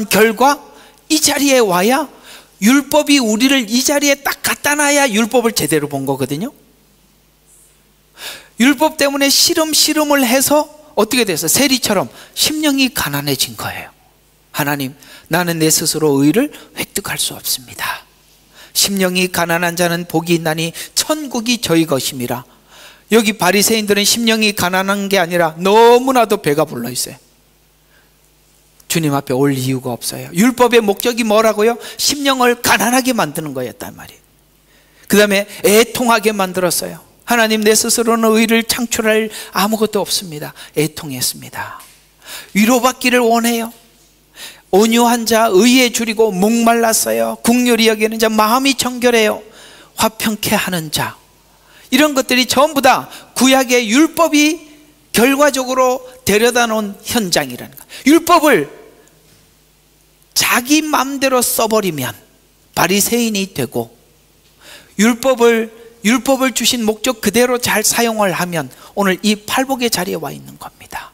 결과 이 자리에 와야, 율법이 우리를 이 자리에 딱 갖다 놔야 율법을 제대로 본 거거든요. 율법 때문에 씨름을 해서 어떻게 돼서 세리처럼 심령이 가난해진 거예요. 하나님, 나는 내 스스로 의를 획득할 수 없습니다. 심령이 가난한 자는 복이 있나니 천국이 저희 것임이라. 여기 바리새인들은 심령이 가난한 게 아니라 너무나도 배가 불러 있어요. 주님 앞에 올 이유가 없어요. 율법의 목적이 뭐라고요? 심령을 가난하게 만드는 거였단 말이에요. 그 다음에 애통하게 만들었어요. 하나님, 내 스스로는 의를 창출할 아무것도 없습니다. 애통했습니다. 위로받기를 원해요. 온유한 자 의에 줄이고 목말랐어요. 국률이 여기는 자 마음이 정결해요. 화평케 하는 자. 이런 것들이 전부 다 구약의 율법이 결과적으로 데려다 놓은 현장이라는 거예요. 율법을 자기 마음대로 써버리면 바리새인이 되고, 율법을 주신 목적 그대로 잘 사용을 하면 오늘 이 팔복의 자리에 와 있는 겁니다.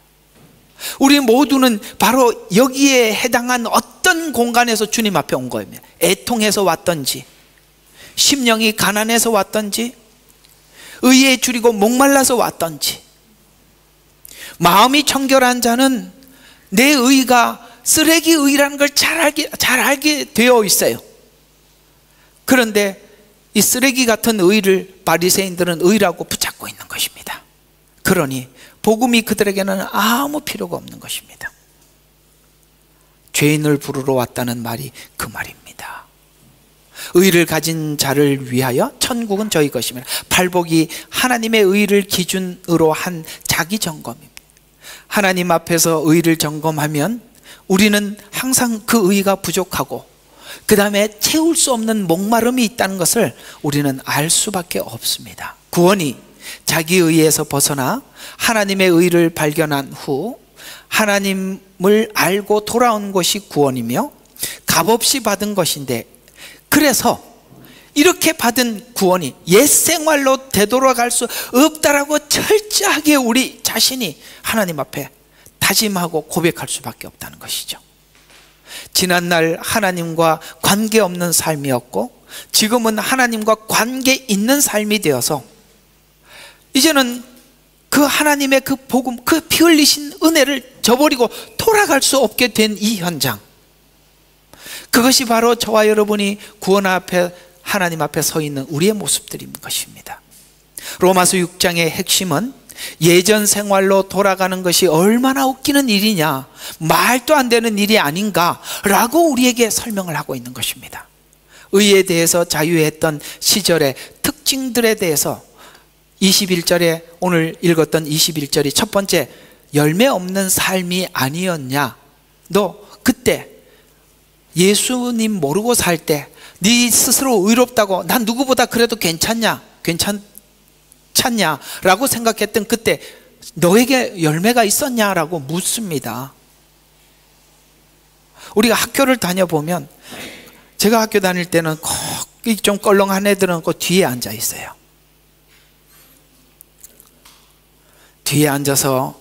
우리 모두는 바로 여기에 해당한 어떤 공간에서 주님 앞에 온 거예요. 애통해서 왔던지, 심령이 가난해서 왔던지, 의에 줄이고 목말라서 왔던지, 마음이 청결한 자는 내 의가 쓰레기 의라는 걸 잘 알게 되어 있어요. 그런데 이 쓰레기 같은 의를 바리새인들은 의라고 붙잡고 있는 것입니다. 그러니 복음이 그들에게는 아무 필요가 없는 것입니다. 죄인을 부르러 왔다는 말이 그 말입니다. 의를 가진 자를 위하여 천국은 저희 것입니다. 팔복이 하나님의 의를 기준으로 한 자기 점검입니다. 하나님 앞에서 의를 점검하면 우리는 항상 그 의가 부족하고 그 다음에 채울 수 없는 목마름이 있다는 것을 우리는 알 수밖에 없습니다. 구원이 자기 의에서 벗어나 하나님의 의를 발견한 후 하나님을 알고 돌아온 것이 구원이며 값없이 받은 것인데, 그래서 이렇게 받은 구원이 옛 생활로 되돌아갈 수 없다라고 철저하게 우리 자신이 하나님 앞에 다짐하고 고백할 수밖에 없다는 것이죠. 지난날 하나님과 관계없는 삶이었고 지금은 하나님과 관계 있는 삶이 되어서 이제는 그 하나님의 그 복음, 그 피 흘리신 은혜를 저버리고 돌아갈 수 없게 된 이 현장, 그것이 바로 저와 여러분이 구원 앞에 하나님 앞에 서 있는 우리의 모습들인 것입니다. 로마서 6장의 핵심은 예전 생활로 돌아가는 것이 얼마나 웃기는 일이냐, 말도 안 되는 일이 아닌가라고 우리에게 설명을 하고 있는 것입니다. 의에 대해서 자유했던 시절의 특징들에 대해서 21절에 오늘 읽었던 21절이 첫 번째, 열매 없는 삶이 아니었냐? 너 그때 예수님 모르고 살 때 네 스스로 의롭다고 난 누구보다 그래도 괜찮냐라고 생각했던 그때 너에게 열매가 있었냐라고 묻습니다. 우리가 학교를 다녀보면, 제가 학교 다닐 때는 꼭 좀 껄렁한 애들은 그 뒤에 앉아 있어요. 뒤에 앉아서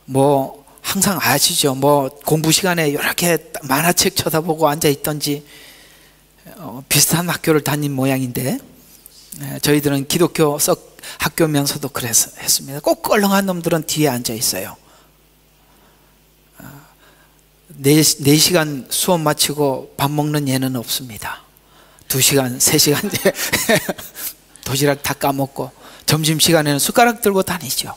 뭐 항상 아시죠? 뭐 공부 시간에 이렇게 만화책 쳐다보고 앉아 있던지 비슷한 학교를 다닌 모양인데, 저희들은 기독교 썩 학교면서도 그래서 했습니다. 꼭 껄렁한 놈들은 뒤에 앉아 있어요. 4시간 수업 마치고 밥 먹는 예는 없습니다. 2시간, 3시간 도시락 다 까먹고 점심시간에는 숟가락 들고 다니죠.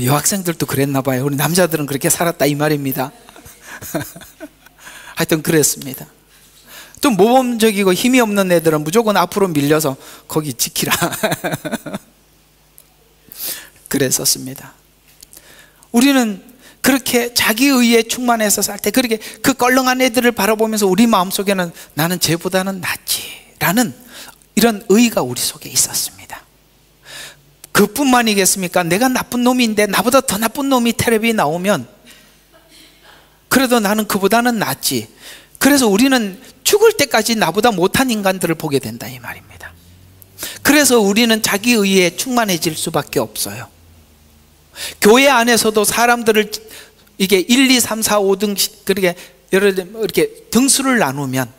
여학생들도 그랬나 봐요. 우리 남자들은 그렇게 살았다 이 말입니다. 하여튼 그랬습니다. 또 모범적이고 힘이 없는 애들은 무조건 앞으로 밀려서 거기 지키라 그랬었습니다. 우리는 그렇게 자기 의에 충만해서 살 때 그렇게 그 껄렁한 애들을 바라보면서 우리 마음속에는 나는 쟤보다는 낫지라는 이런 의가 우리 속에 있었습니다. 그뿐만이겠습니까? 내가 나쁜 놈인데 나보다 더 나쁜 놈이 텔레비에 나오면 그래도 나는 그보다는 낫지. 그래서 우리는 죽을 때까지 나보다 못한 인간들을 보게 된다 이 말입니다. 그래서 우리는 자기 의에 충만해질 수밖에 없어요. 교회 안에서도 사람들을 이게 1, 2, 3, 4, 5등 그렇게 이렇게 등수를 나누면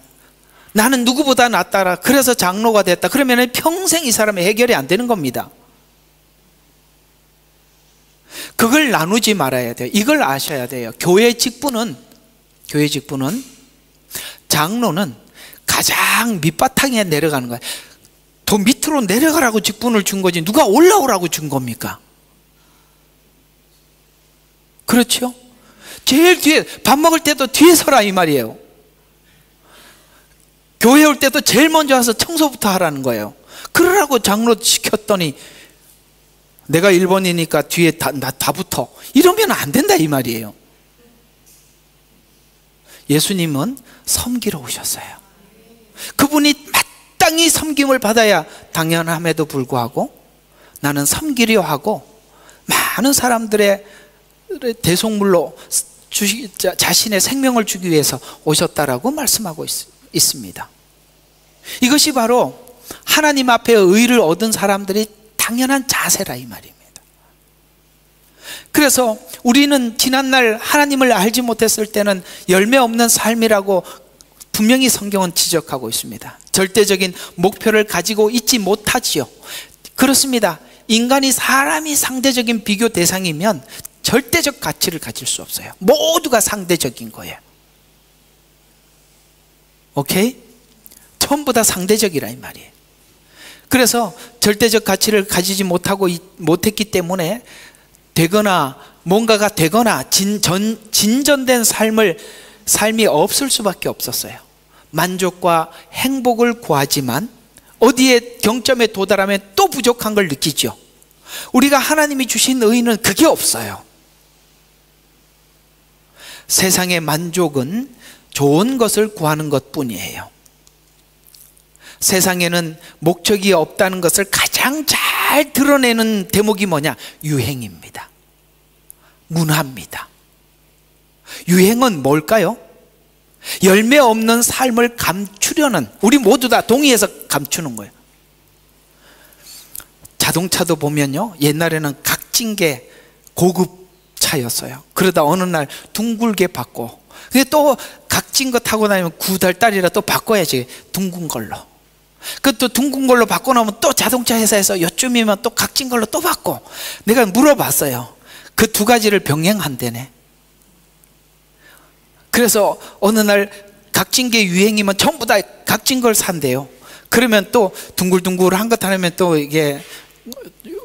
나는 누구보다 낫다라, 그래서 장로가 됐다, 그러면 평생 이 사람이 해결이 안 되는 겁니다. 그걸 나누지 말아야 돼요. 이걸 아셔야 돼요. 교회 직분은 장로는 가장 밑바탕에 내려가는 거예요. 더 밑으로 내려가라고 직분을 준 거지 누가 올라오라고 준 겁니까? 그렇죠? 제일 뒤에, 밥 먹을 때도 뒤에 서라 이 말이에요. 교회 올 때도 제일 먼저 와서 청소부터 하라는 거예요. 그러라고 장로 시켰더니 내가 1번이니까 뒤에 나 다 붙어, 이러면 안 된다 이 말이에요. 예수님은 섬기러 오셨어요. 그분이 마땅히 섬김을 받아야 당연함에도 불구하고 나는 섬기려 하고 많은 사람들의 대속물로 자신의 생명을 주기 위해서 오셨다라고 말씀하고 있습니다. 이것이 바로 하나님 앞에 의를 얻은 사람들이 당연한 자세라 이 말입니다. 그래서 우리는 지난날 하나님을 알지 못했을 때는 열매 없는 삶이라고 분명히 성경은 지적하고 있습니다. 절대적인 목표를 가지고 있지 못하지요. 그렇습니다. 인간이 사람이 상대적인 비교 대상이면 절대적 가치를 가질 수 없어요. 모두가 상대적인 거예요. 오케이? 전부 다 상대적이라 이 말이에요. 그래서 절대적 가치를 가지지 못했기 때문에 되거나 뭔가가 되거나 진전된 삶이 없을 수밖에 없었어요. 만족과 행복을 구하지만 어디에 경점에 도달하면 또 부족한 걸 느끼죠. 우리가 하나님이 주신 의는 그게 없어요. 세상의 만족은 좋은 것을 구하는 것뿐이에요. 세상에는 목적이 없다는 것을 가장 잘 드러내는 대목이 뭐냐? 유행입니다. 문화입니다. 유행은 뭘까요? 열매 없는 삶을 감추려는, 우리 모두 다 동의해서 감추는 거예요. 자동차도 보면요, 옛날에는 각진 게 고급 차였어요. 그러다 어느 날 둥글게 바꿔. 근데 또 각진 거 타고 다니면 9달달이라 또 바꿔야지, 둥근 걸로. 그것도 둥근 걸로 바꿔놓으면 또 자동차 회사에서 요쯤이면 또 각진 걸로 또 바꿔. 내가 물어봤어요. 그 두 가지를 병행한대네. 그래서 어느 날 각진 게 유행이면 전부 다 각진 걸 산대요. 그러면 또 둥글둥글한 것 하면 또 이게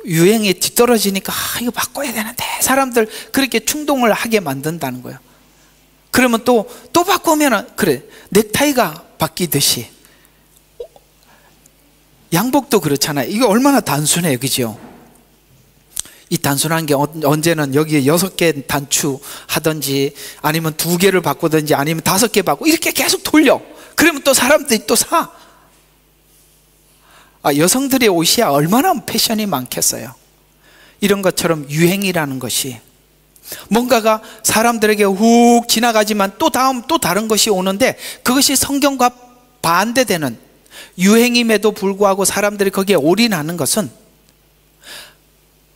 유행이 뒤떨어지니까 이거 바꿔야 되는데, 사람들 그렇게 충동을 하게 만든다는 거예요. 그러면 또 바꾸면, 그래, 넥타이가 바뀌듯이 양복도 그렇잖아요. 이게 얼마나 단순해요, 그죠? 이 단순한 게 언제는 여기에 6개 단추하든지 아니면 2개를 바꾸든지 아니면 5개 바꾸고 이렇게 계속 돌려. 그러면 또 사람들이 또 사. 여성들의 옷이 얼마나 패션이 많겠어요. 이런 것처럼 유행이라는 것이 뭔가가 사람들에게 훅 지나가지만 또 다른 것이 오는데, 그것이 성경과 반대되는 유행임에도 불구하고 사람들이 거기에 올인하는 것은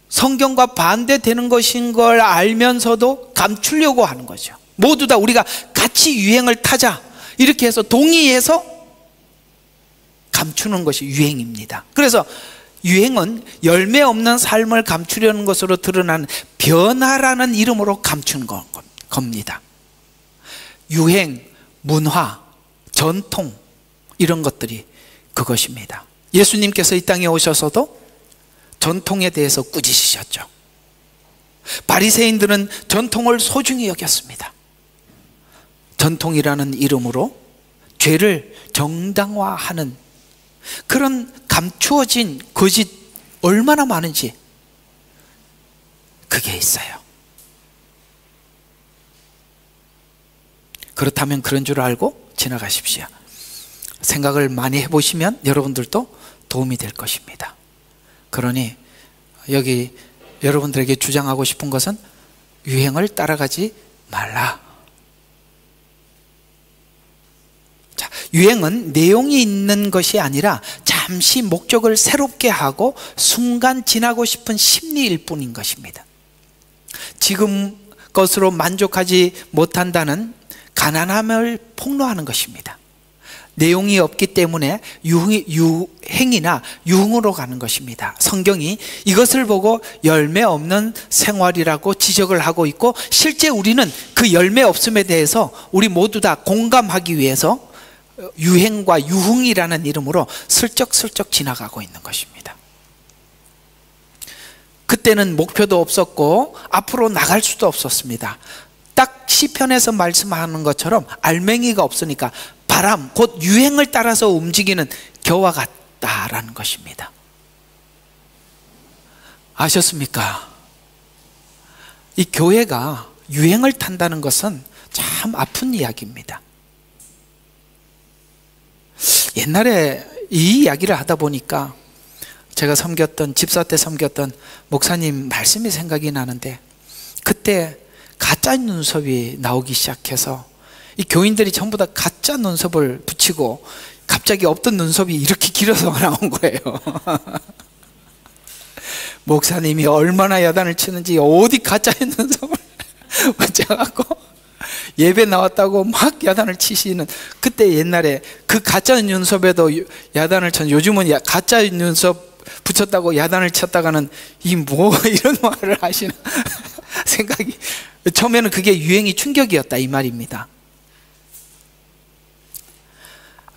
성경과 반대되는 것인 걸 알면서도 감추려고 하는 거죠. 모두 다 우리가 같이 유행을 타자 이렇게 해서 동의해서 감추는 것이 유행입니다. 그래서 유행은 열매 없는 삶을 감추려는 것으로 드러나는 변화라는 이름으로 감추는 겁니다. 유행, 문화, 전통, 이런 것들이 그것입니다. 예수님께서 이 땅에 오셔서도 전통에 대해서 꾸짖으셨죠. 바리새인들은 전통을 소중히 여겼습니다. 전통이라는 이름으로 죄를 정당화하는 그런 감추어진 거짓 얼마나 많은지 그게 있어요. 그렇다면 그런 줄 알고 지나가십시오. 생각을 많이 해보시면 여러분들도 도움이 될 것입니다. 그러니 여기 여러분들에게 주장하고 싶은 것은 유행을 따라가지 말라. 자, 유행은 내용이 있는 것이 아니라 잠시 목적을 새롭게 하고 순간 지나고 싶은 심리일 뿐인 것입니다. 지금 것으로 만족하지 못한다는 가난함을 폭로하는 것입니다. 내용이 없기 때문에 유행이나 유흥으로 가는 것입니다. 성경이 이것을 보고 열매 없는 생활이라고 지적을 하고 있고, 실제 우리는 그 열매 없음에 대해서 우리 모두 다 공감하기 위해서 유행과 유흥이라는 이름으로 슬쩍슬쩍 지나가고 있는 것입니다. 그때는 목표도 없었고 앞으로 나갈 수도 없었습니다. 딱 시편에서 말씀하는 것처럼 알맹이가 없으니까 바람, 곧 유행을 따라서 움직이는 겨와 같다라는 것입니다. 아셨습니까? 이 교회가 유행을 탄다는 것은 참 아픈 이야기입니다. 옛날에 이 이야기를 하다 보니까 제가 섬겼던, 집사 때 섬겼던 목사님 말씀이 생각이 나는데, 그때 가짜 눈썹이 나오기 시작해서 이 교인들이 전부 다 가짜 눈썹을 붙이고 갑자기 없던 눈썹이 이렇게 길어서 나온 거예요. 목사님이 얼마나 야단을 치는지 어디 가짜 눈썹을 붙여갖고 예배 나왔다고 막 야단을 치시는, 그때 옛날에 그 가짜 눈썹에도 야단을 쳤는데 요즘은 가짜 눈썹 붙였다고 야단을 쳤다가는 이 뭐 이런 말을 하시는 생각이, 처음에는 그게 유행이 충격이었다 이 말입니다.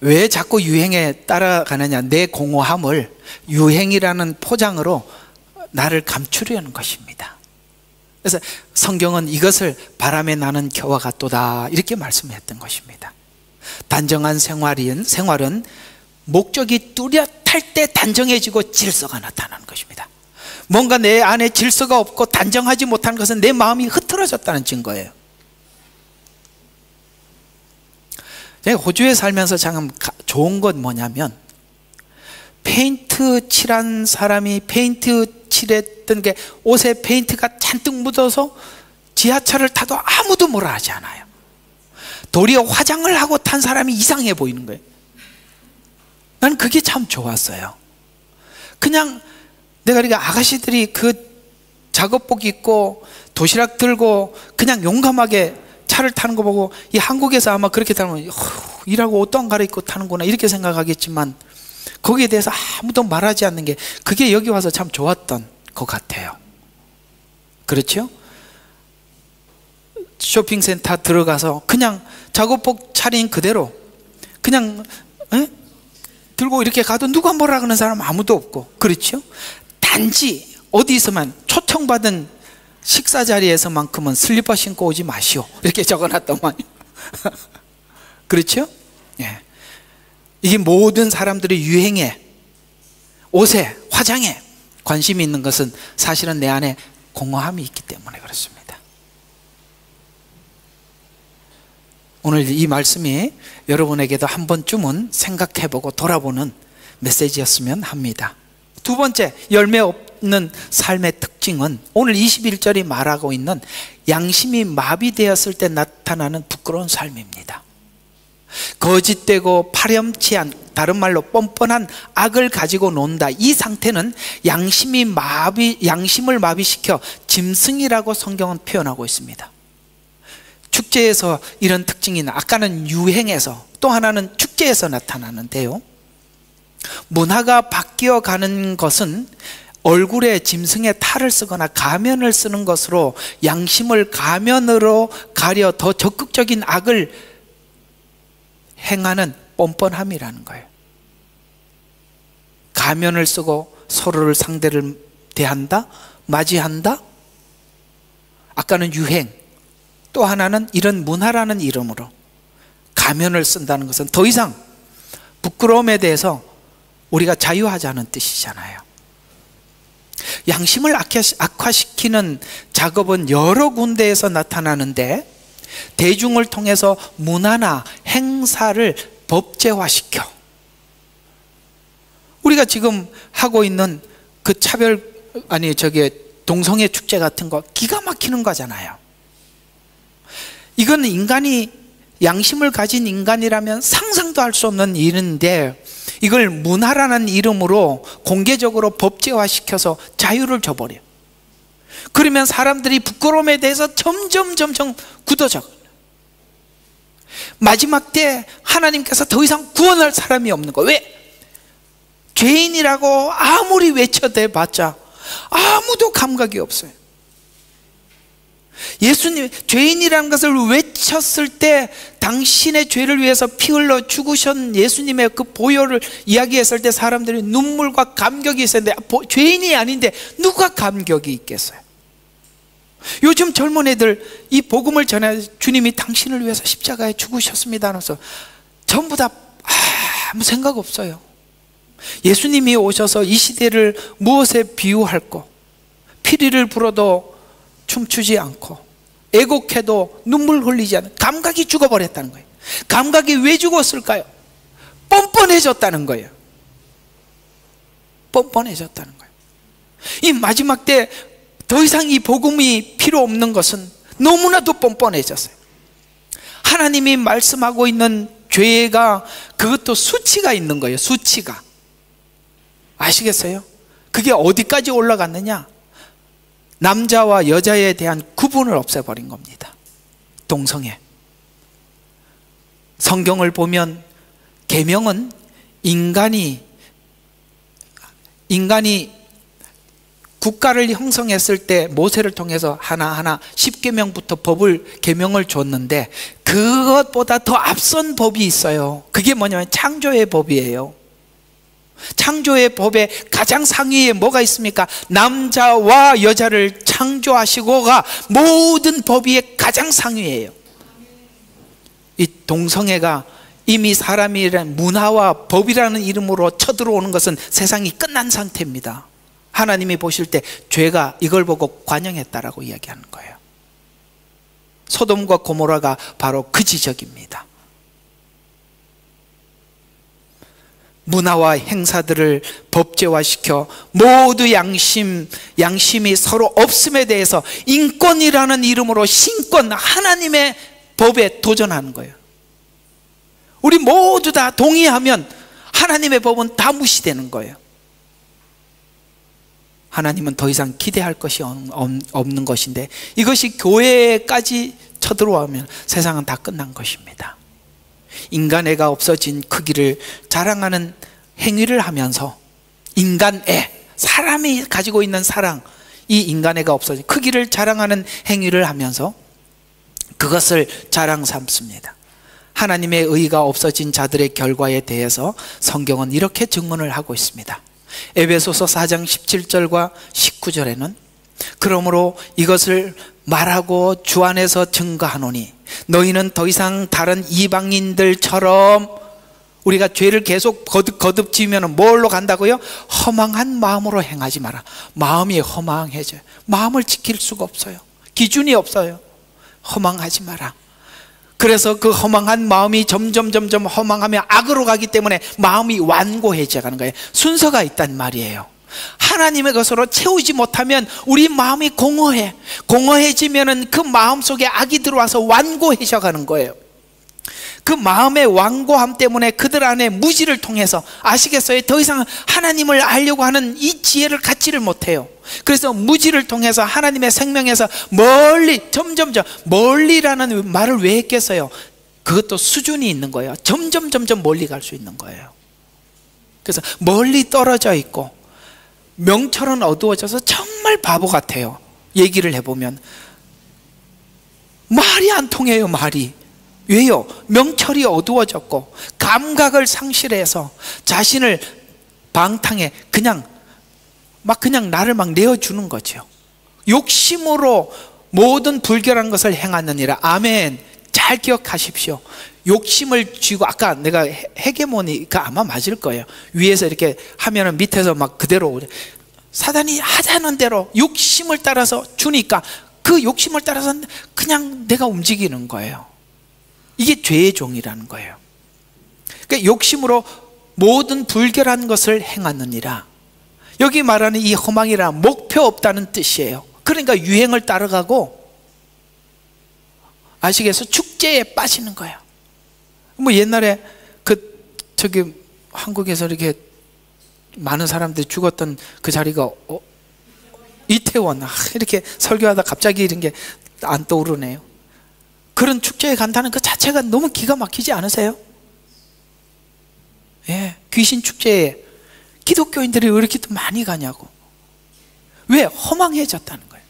왜 자꾸 유행에 따라가느냐, 내 공허함을 유행이라는 포장으로 나를 감추려는 것입니다. 그래서 성경은 이것을 바람에 나는 겨와 같도다 이렇게 말씀했던 것입니다. 단정한 생활은 목적이 뚜렷할 때 단정해지고 질서가 나타나는 것입니다. 뭔가 내 안에 질서가 없고 단정하지 못한 것은 내 마음이 흐트러졌다는 증거예요. 제가 호주에 살면서 참 좋은 건 뭐냐면, 페인트 칠한 사람이 페인트 칠했던 게 옷에 페인트가 잔뜩 묻어서 지하철을 타도 아무도 뭐라 하지 않아요. 도리어 화장을 하고 탄 사람이 이상해 보이는 거예요. 난 그게 참 좋았어요. 그냥 내가 이렇게 아가씨들이 그 작업복 입고 도시락 들고 그냥 용감하게 차를 타는 거 보고, 이 한국에서 아마 그렇게 타면 일하고 옷도 안 갈아입고 타는구나 이렇게 생각하겠지만, 거기에 대해서 아무도 말하지 않는 게 그게 여기 와서 참 좋았던 것 같아요. 그렇죠? 쇼핑센터 들어가서 그냥 작업복 차린 그대로 그냥 들고 이렇게 가도 누가 뭐라 그러는 사람 아무도 없고, 그렇죠? 단지 어디서만 초청받은 식사 자리에서만큼은 슬리퍼 신고 오지 마시오 이렇게 적어놨더만. 그렇죠? 예. 이게 모든 사람들의 유행에, 옷에, 화장에 관심이 있는 것은 사실은 내 안에 공허함이 있기 때문에 그렇습니다. 오늘 이 말씀이 여러분에게도 한 번쯤은 생각해보고 돌아보는 메시지였으면 합니다. 두 번째, 열매 없는 삶의 특징은 오늘 21절이 말하고 있는 양심이 마비되었을 때 나타나는 부끄러운 삶입니다. 거짓되고 파렴치한, 다른 말로 뻔뻔한 악을 가지고 논다. 이 상태는 양심을 마비시켜 짐승이라고 성경은 표현하고 있습니다. 축제에서 이런 특징이 아까는 유행에서, 또 하나는 축제에서 나타나는데요, 문화가 바뀌어가는 것은 얼굴에 짐승의 탈을 쓰거나 가면을 쓰는 것으로 양심을 가면으로 가려 더 적극적인 악을 행하는 뻔뻔함이라는 거예요. 가면을 쓰고 서로를 상대를 대한다, 맞이한다. 아까는 유행, 또 하나는 이런 문화라는 이름으로 가면을 쓴다는 것은 더 이상 부끄러움에 대해서 우리가 자유하자는 뜻이잖아요. 양심을 악화시키는 작업은 여러 군데에서 나타나는데, 대중을 통해서 문화나 행사를 법제화시켜 우리가 지금 하고 있는 그 동성애 축제 같은 거 기가 막히는 거잖아요. 이건 인간이, 양심을 가진 인간이라면 상상도 할 수 없는 일인데, 이걸 문화라는 이름으로 공개적으로 법제화시켜서 자유를 줘버려요. 그러면 사람들이 부끄러움에 대해서 점점 굳어져. 마지막 때 하나님께서 더 이상 구원할 사람이 없는 거예요. 왜? 죄인이라고 아무리 외쳐대봤자 아무도 감각이 없어요. 예수님 죄인이라는 것을 외쳤을 때, 당신의 죄를 위해서 피 흘러 죽으신 예수님의 그 보혈을 이야기했을 때 사람들이 눈물과 감격이 있었는데, 죄인이 아닌데 누가 감격이 있겠어요? 요즘 젊은 애들 이 복음을 전해, 주님이 당신을 위해서 십자가에 죽으셨습니다 하면서 전부 다 아무 생각 없어요. 예수님이 오셔서 이 시대를 무엇에 비유할까? 피리를 불어도 춤추지 않고, 애곡해도 눈물 흘리지 않는, 감각이 죽어버렸다는 거예요. 감각이 왜 죽었을까요? 뻔뻔해졌다는 거예요. 뻔뻔해졌다는 거예요. 이 마지막 때 더 이상 이 복음이 필요 없는 것은 너무나도 뻔뻔해졌어요. 하나님이 말씀하고 있는 죄가 그것도 수치가 있는 거예요. 수치가. 아시겠어요? 그게 어디까지 올라갔느냐? 남자와 여자에 대한 구분을 없애버린 겁니다. 동성애. 성경을 보면 계명은 인간이 국가를 형성했을 때 모세를 통해서 하나하나 10계명부터 계명을 줬는데 그것보다 더 앞선 법이 있어요. 그게 뭐냐면 창조의 법이에요. 창조의 법의 가장 상위에 뭐가 있습니까? 남자와 여자를 창조하시고가 모든 법 위에 가장 상위예요. 이 동성애가 이미 사람이란 문화와 법이라는 이름으로 쳐들어오는 것은 세상이 끝난 상태입니다. 하나님이 보실 때 죄가 이걸 보고 관영했다라고 이야기하는 거예요. 소돔과 고모라가 바로 그 지적입니다. 문화와 행사들을 법제화시켜 모두 양심이 서로 없음에 대해서 인권이라는 이름으로 신권, 하나님의 법에 도전하는 거예요. 우리 모두 다 동의하면 하나님의 법은 다 무시되는 거예요. 하나님은 더 이상 기대할 것이 없는 것인데 이것이 교회까지 쳐들어오면 세상은 다 끝난 것입니다. 인간애가 없어진 그 길을 자랑하는 행위를 하면서 인간애, 사람이 가지고 있는 사랑, 이 인간애가 없어진 그 길을 자랑하는 행위를 하면서 그것을 자랑 삼습니다. 하나님의 의가 없어진 자들의 결과에 대해서 성경은 이렇게 증언을 하고 있습니다. 에베소서 4장 17절과 19절에는 그러므로 이것을 말하고 주 안에서 증거하노니 너희는 더 이상 다른 이방인들처럼, 우리가 죄를 계속 거듭 지으면 뭘로 간다고요? 허망한 마음으로 행하지 마라. 마음이 허망해져요. 마음을 지킬 수가 없어요. 기준이 없어요. 허망하지 마라. 그래서 그 허망한 마음이 점점 허망하며 악으로 가기 때문에 마음이 완고해져 가는 거예요. 순서가 있단 말이에요. 하나님의 것으로 채우지 못하면 우리 마음이 공허해지면은 그 마음 속에 악이 들어와서 완고해져 가는 거예요. 그 마음의 완고함 때문에 그들 안에 무지를 통해서, 아시겠어요? 더 이상 하나님을 알려고 하는 이 지혜를 갖지를 못해요. 그래서 무지를 통해서 하나님의 생명에서 점점 멀리라는 말을 왜 했겠어요? 그것도 수준이 있는 거예요. 점점 멀리 갈 수 있는 거예요. 그래서 멀리 떨어져 있고 명철은 어두워져서 정말 바보 같아요. 얘기를 해보면 말이 안 통해요. 말이. 왜요? 명철이 어두워졌고 감각을 상실해서 자신을 방탕해 그냥 나를 내어주는 거죠. 욕심으로 모든 불결한 것을 행하느니라. 아멘. 잘 기억하십시오. 욕심을 쥐고, 아까 내가 헤게모니가 아마 맞을 거예요. 위에서 이렇게 하면은 밑에서 막 그대로, 사단이 하자는 대로 욕심을 따라서 주니까 그 욕심을 따라서 그냥 내가 움직이는 거예요. 이게 죄의 종이라는 거예요. 그러니까 욕심으로 모든 불결한 것을 행하느니라. 여기 말하는 이 허망이라 목표 없다는 뜻이에요. 그러니까 유행을 따라가고, 아시겠어요? 축제에 빠지는 거예요. 뭐 옛날에 한국에서 이렇게 많은 사람들이 죽었던 그 자리가 이태원, 이렇게 설교하다 갑자기 이런 게 안 떠오르네요. 그런 축제에 간다는 그 자체가 너무 기가 막히지 않으세요? 예, 귀신 축제에 기독교인들이 왜 이렇게 또 많이 가냐고. 왜? 허망해졌다는 거예요.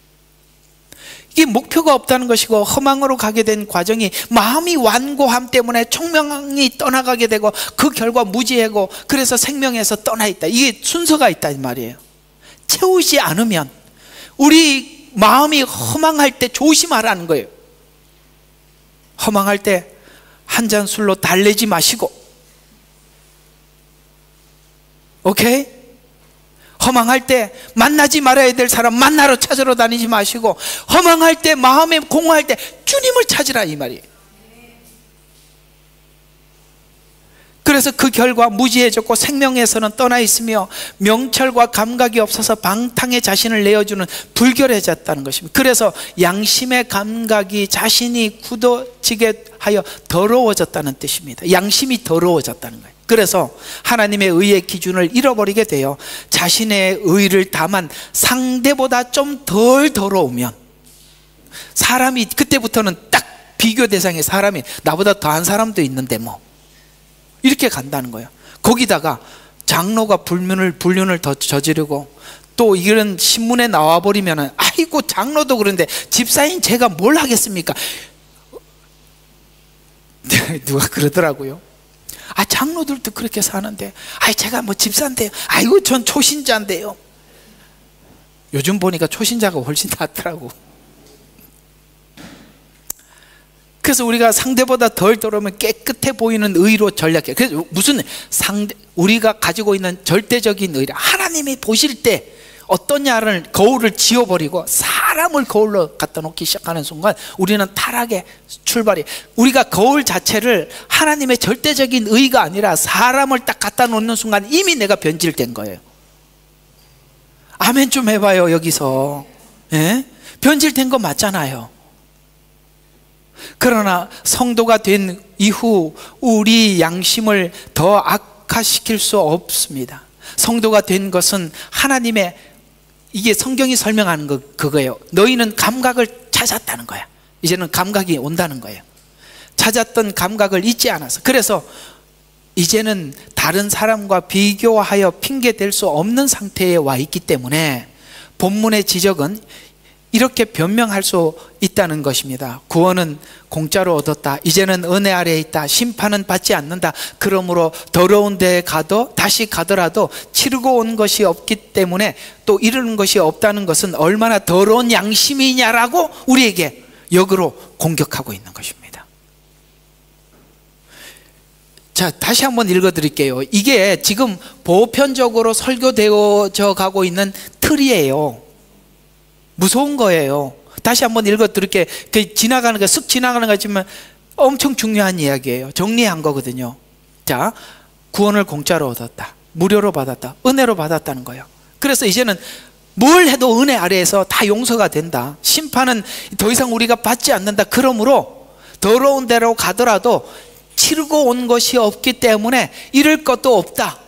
이게 목표가 없다는 것이고, 허망으로 가게 된 과정이 마음이 완고함 때문에 총명이 떠나가게 되고 그 결과 무지하고, 그래서 생명에서 떠나 있다. 이게 순서가 있단 말이에요. 채우지 않으면, 우리 마음이 허망할 때 조심하라는 거예요. 허망할 때 한 잔 술로 달래지 마시고, 오케이? 허망할 때 만나지 말아야 될 사람 만나러 찾으러 다니지 마시고, 허망할 때, 마음에 공허할 때 주님을 찾으라, 이 말이에요. 그래서 그 결과 무지해졌고 생명에서는 떠나 있으며 명철과 감각이 없어서 방탕에 자신을 내어주는 불결해졌다는 것입니다. 그래서 양심의 감각이 자신이 굳어지게 하여 더러워졌다는 뜻입니다. 양심이 더러워졌다는 거예요. 그래서 하나님의 의의 기준을 잃어버리게 되어 자신의 의를 다만 상대보다 좀 덜 더러우면, 사람이 그때부터는 딱 비교 대상의 사람이 나보다 더한 사람도 있는데 뭐 이렇게 간다는 거예요. 거기다가 장로가 불륜을 더 저지르고 또 이런 신문에 나와버리면은 아이고 장로도 그런데 집사인 제가 뭘 하겠습니까? 누가 그러더라고요. 아, 장로들도 그렇게 사는데, 아, 제가 뭐 집사인데요. 아이고, 전 초신자인데요. 요즘 보니까 초신자가 훨씬 낫더라고. 그래서 우리가 상대보다 덜 더러우면 깨끗해 보이는 의로 전략해. 그래서 무슨 우리가 가지고 있는 절대적인 의라, 하나님이 보실 때 어떠냐를 거울을 지워버리고 사람을 거울로 갖다 놓기 시작하는 순간 우리는 타락의 출발이, 우리가 거울 자체를 하나님의 절대적인 의가 아니라 사람을 딱 갖다 놓는 순간 이미 내가 변질된 거예요. 아멘 좀 해봐요. 여기서 예? 변질된 거 맞잖아요. 그러나 성도가 된 이후 우리 양심을 더 악화시킬 수 없습니다. 성도가 된 것은 하나님의, 이게 성경이 설명하는 그거예요. 너희는 감각을 찾았다는 거야. 이제는 감각이 온다는 거예요. 찾았던 감각을 잊지 않아서. 그래서 이제는 다른 사람과 비교하여 핑계 댈 수 없는 상태에 와 있기 때문에 본문의 지적은 이렇게 변명할 수 있다는 것입니다. 구원은 공짜로 얻었다. 이제는 은혜 아래에 있다. 심판은 받지 않는다. 그러므로 더러운 데에 다시 가더라도 치르고 온 것이 없기 때문에 또 이르는 것이 없다는 것은 얼마나 더러운 양심이냐라고 우리에게 역으로 공격하고 있는 것입니다. 자, 다시 한번 읽어드릴게요. 이게 지금 보편적으로 설교되어져 가고 있는 틀이에요. 무서운 거예요. 다시 한번 읽어드릴게요. 지나가는 거, 쓱 지나가는 거 같지만 엄청 중요한 이야기예요. 정리한 거거든요. 자, 구원을 공짜로 얻었다. 무료로 받았다. 은혜로 받았다는 거예요. 그래서 이제는 뭘 해도 은혜 아래에서 다 용서가 된다. 심판은 더 이상 우리가 받지 않는다. 그러므로 더러운 데로 가더라도 치르고 온 것이 없기 때문에 잃을 것도 없다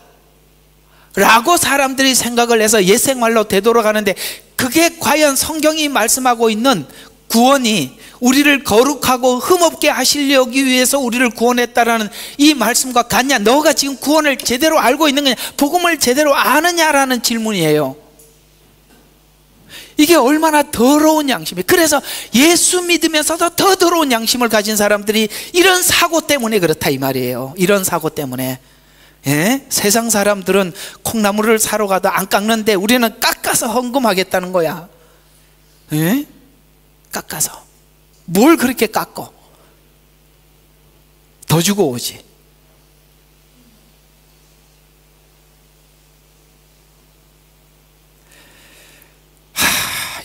라고 사람들이 생각을 해서 옛생활로 되돌아가는데, 그게 과연 성경이 말씀하고 있는 구원이 우리를 거룩하고 흠없게 하시려기 위해서 우리를 구원했다라는 이 말씀과 같냐? 너가 지금 구원을 제대로 알고 있는 거냐? 복음을 제대로 아느냐라는 질문이에요. 이게 얼마나 더러운 양심이에요. 그래서 예수 믿으면서도 더 더러운 양심을 가진 사람들이 이런 사고 때문에 그렇다 이 말이에요. 이런 사고 때문에. 예? 세상 사람들은 콩나물을 사러 가도 안 깎는데 우리는 깎아서 헌금하겠다는 거야. 예? 깎아서. 뭘 그렇게 깎어? 더 주고 오지.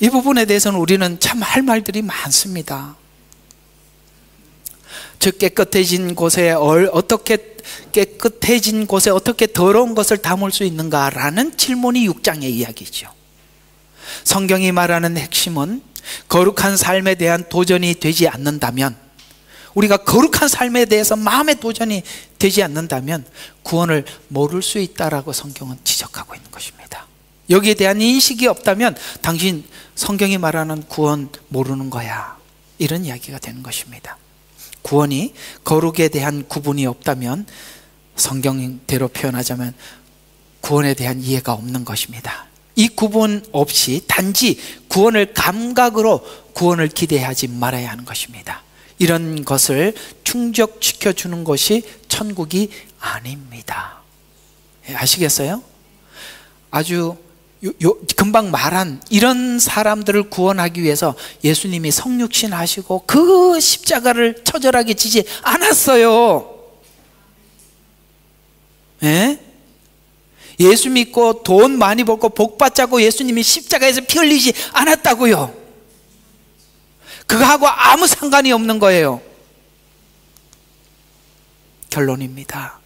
이 부분에 대해서는 우리는 참 할 말들이 많습니다. 즉 깨끗해진 곳에 어떻게 더러운 것을 담을 수 있는가라는 질문이 6장의 이야기죠. 성경이 말하는 핵심은 거룩한 삶에 대한 도전이 되지 않는다면, 우리가 거룩한 삶에 대해서 마음의 도전이 되지 않는다면 구원을 모를 수 있다라고 성경은 지적하고 있는 것입니다. 여기에 대한 인식이 없다면 당신 성경이 말하는 구원 모르는 거야, 이런 이야기가 되는 것입니다. 구원이 거룩에 대한 구분이 없다면, 성경대로 표현하자면 구원에 대한 이해가 없는 것입니다. 이 구분 없이 단지 구원을 감각으로 구원을 기대하지 말아야 하는 것입니다. 이런 것을 충족시켜주는 것이 천국이 아닙니다. 아시겠어요? 아주 금방 말한 이런 사람들을 구원하기 위해서 예수님이 성육신 하시고 그 십자가를 처절하게 지지 않았어요. 예? 예수 믿고 돈 많이 벌고 복 받자고 예수님이 십자가에서 피 흘리지 않았다고요. 그거하고 아무 상관이 없는 거예요. 결론입니다.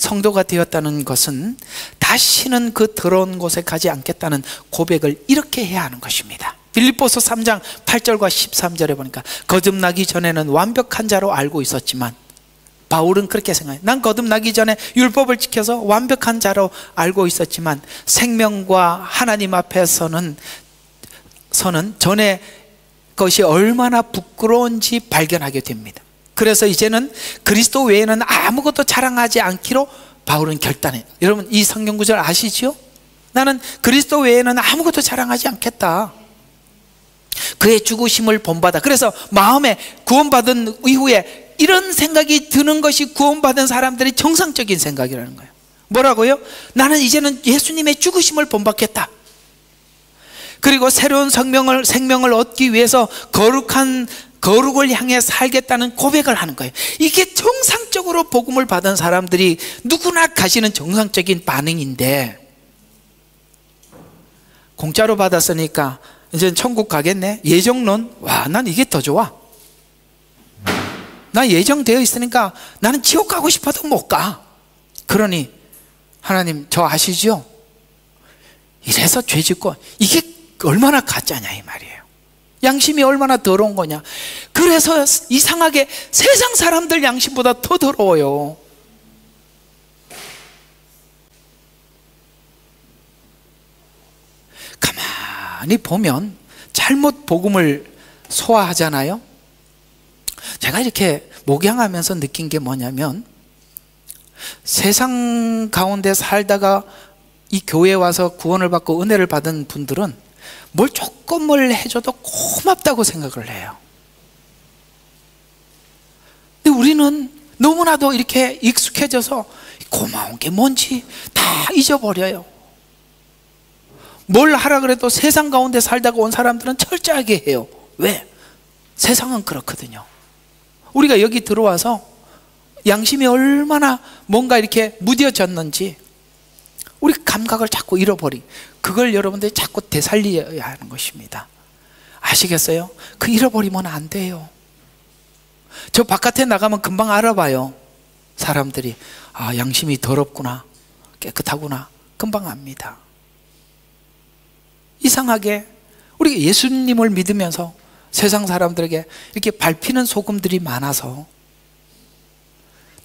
성도가 되었다는 것은 다시는 그 더러운 곳에 가지 않겠다는 고백을 이렇게 해야 하는 것입니다. 빌립보서 3장 8절과 13절에 보니까 거듭나기 전에는 완벽한 자로 알고 있었지만, 바울은 그렇게 생각해요. 난 거듭나기 전에 율법을 지켜서 완벽한 자로 알고 있었지만 생명과 하나님 앞에서는 전에 것이 얼마나 부끄러운지 발견하게 됩니다. 그래서 이제는 그리스도 외에는 아무것도 자랑하지 않기로 바울은 결단해요. 여러분, 이 성경 구절 아시죠? 나는 그리스도 외에는 아무것도 자랑하지 않겠다. 그의 죽으심을 본받아. 그래서 마음에 구원받은 이후에 이런 생각이 드는 것이 구원받은 사람들의 정상적인 생각이라는 거예요. 뭐라고요? 나는 이제는 예수님의 죽으심을 본받겠다. 그리고 새로운 생명을 얻기 위해서 거룩을 향해 살겠다는 고백을 하는 거예요. 이게 정상적으로 복음을 받은 사람들이 누구나 가지는 정상적인 반응인데, 공짜로 받았으니까 이제 천국 가겠네? 예정론? 와, 난 이게 더 좋아. 나 예정되어 있으니까 나는 지옥 가고 싶어도 못 가. 그러니 하나님 저 아시죠? 이래서 죄 짓고, 이게 얼마나 가짜냐 이 말이에요. 양심이 얼마나 더러운 거냐. 그래서 이상하게 세상 사람들 양심보다 더 더러워요. 가만히 보면 잘못 복음을 소화하잖아요. 제가 이렇게 목양하면서 느낀 게 뭐냐면, 세상 가운데 살다가 이 교회에 와서 구원을 받고 은혜를 받은 분들은 뭘 조금을 해줘도 고맙다고 생각을 해요. 근데 우리는 너무나도 이렇게 익숙해져서 고마운 게 뭔지 다 잊어버려요. 뭘 하라 그래도 세상 가운데 살다가 온 사람들은 철저하게 해요. 왜? 세상은 그렇거든요. 우리가 여기 들어와서 양심이 얼마나 뭔가 이렇게 무뎌졌는지 우리 감각을 자꾸 잃어버리. 그걸 여러분들이 자꾸 되살려야 하는 것입니다. 아시겠어요? 그 잃어버리면 안 돼요. 저 바깥에 나가면 금방 알아봐요. 사람들이 아, 양심이 더럽구나, 깨끗하구나, 금방 압니다. 이상하게 우리가 예수님을 믿으면서 세상 사람들에게 이렇게 밟히는 소금들이 많아서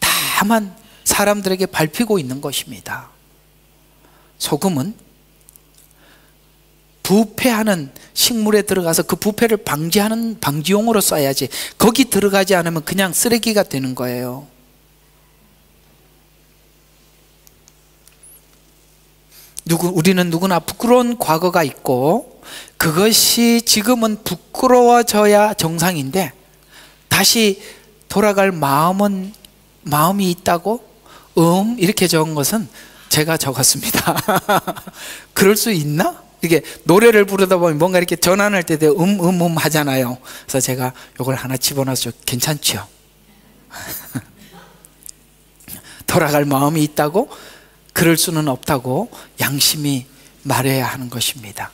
다만 사람들에게 밟히고 있는 것입니다. 소금은 부패하는 식물에 들어가서 그 부패를 방지하는 방지용으로 써야지, 거기 들어가지 않으면 그냥 쓰레기가 되는 거예요. 우리는 누구나 부끄러운 과거가 있고 그것이 지금은 부끄러워져야 정상인데, 다시 돌아갈 마음이 있다고 이렇게 적은 것은 제가 적었습니다. 그럴 수 있나? 이게 노래를 부르다 보면 뭔가 이렇게 전환할 때 하잖아요. 그래서 제가 이걸 하나 집어넣어서 괜찮죠? 돌아갈 마음이 있다고? 그럴 수는 없다고 양심이 말해야 하는 것입니다.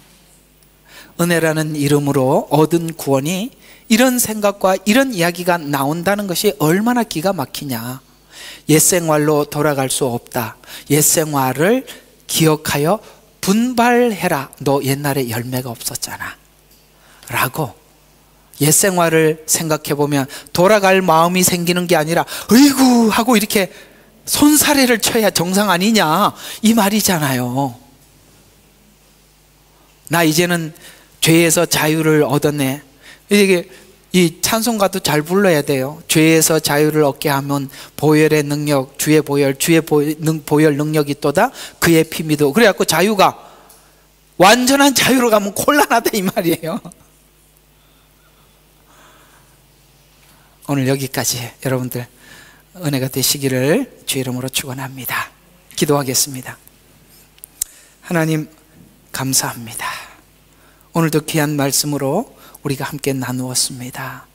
은혜라는 이름으로 얻은 구원이 이런 생각과 이런 이야기가 나온다는 것이 얼마나 기가 막히냐. 옛생활로 돌아갈 수 없다. 옛생활을 기억하여 분발해라. 너 옛날에 열매가 없었잖아 라고. 옛생활을 생각해 보면 돌아갈 마음이 생기는 게 아니라 으이구 하고 이렇게 손사래를 쳐야 정상 아니냐 이 말이잖아요. 나 이제는 죄에서 자유를 얻었네. 이게 이 찬송가도 잘 불러야 돼요. 죄에서 자유를 얻게 하면 보혈의 능력, 주의 보혈 능력이 또다 그의 피 믿어. 그래갖고 자유가 완전한 자유로 가면 곤란하다 이 말이에요. 오늘 여기까지 여러분들 은혜가 되시기를 주 이름으로 축원합니다. 기도하겠습니다. 하나님 감사합니다. 오늘도 귀한 말씀으로 우리가 함께 나누었습니다.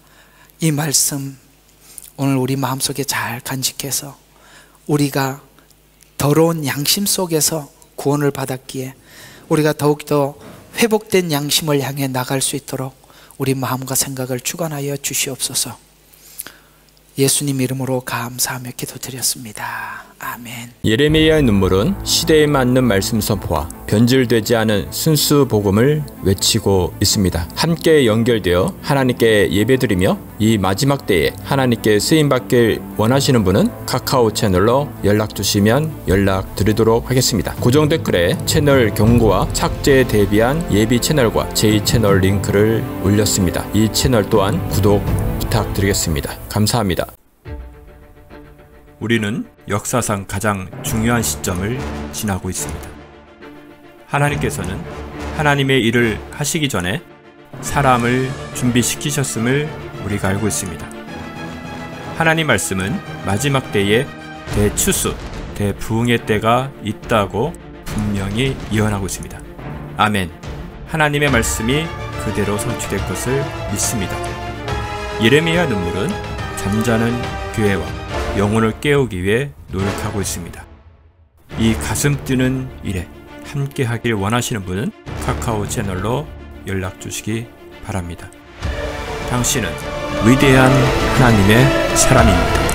이 말씀 오늘 우리 마음속에 잘 간직해서 우리가 더러운 양심 속에서 구원을 받았기에 우리가 더욱더 회복된 양심을 향해 나갈 수 있도록 우리 마음과 생각을 주관하여 주시옵소서. 예수님 이름으로 감사하며 기도드렸습니다. 아멘. 예레미야의 눈물은 시대에 맞는 말씀 선포와 변질되지 않은 순수 복음을 외치고 있습니다. 함께 연결되어 하나님께 예배드리며 이 마지막 때에 하나님께 쓰임받길 원하시는 분은 카카오 채널로 연락 주시면 연락드리도록 하겠습니다. 고정 댓글에 채널 경고와 착제에 대비한 예비 채널과 제2채널 링크를 올렸습니다. 이 채널 또한 구독 부탁드리겠습니다. 감사합니다. 우리는 역사상 가장 중요한 시점을 지나고 있습니다. 하나님께서는 하나님의 일을 하시기 전에 사람을 준비시키셨음을 우리가 알고 있습니다. 하나님 말씀은 마지막 때에 대추수, 대부흥의 때가 있다고 분명히 예언하고 있습니다. 아멘. 하나님의 말씀이 그대로 성취될 것을 믿습니다. 예레미야 눈물은 잠자는 교회와 영혼을 깨우기 위해 노력하고 있습니다. 이 가슴 뛰는 일에 함께 하길 원하시는 분은 카카오 채널로 연락 주시기 바랍니다. 당신은 위대한 하나님의 사람입니다.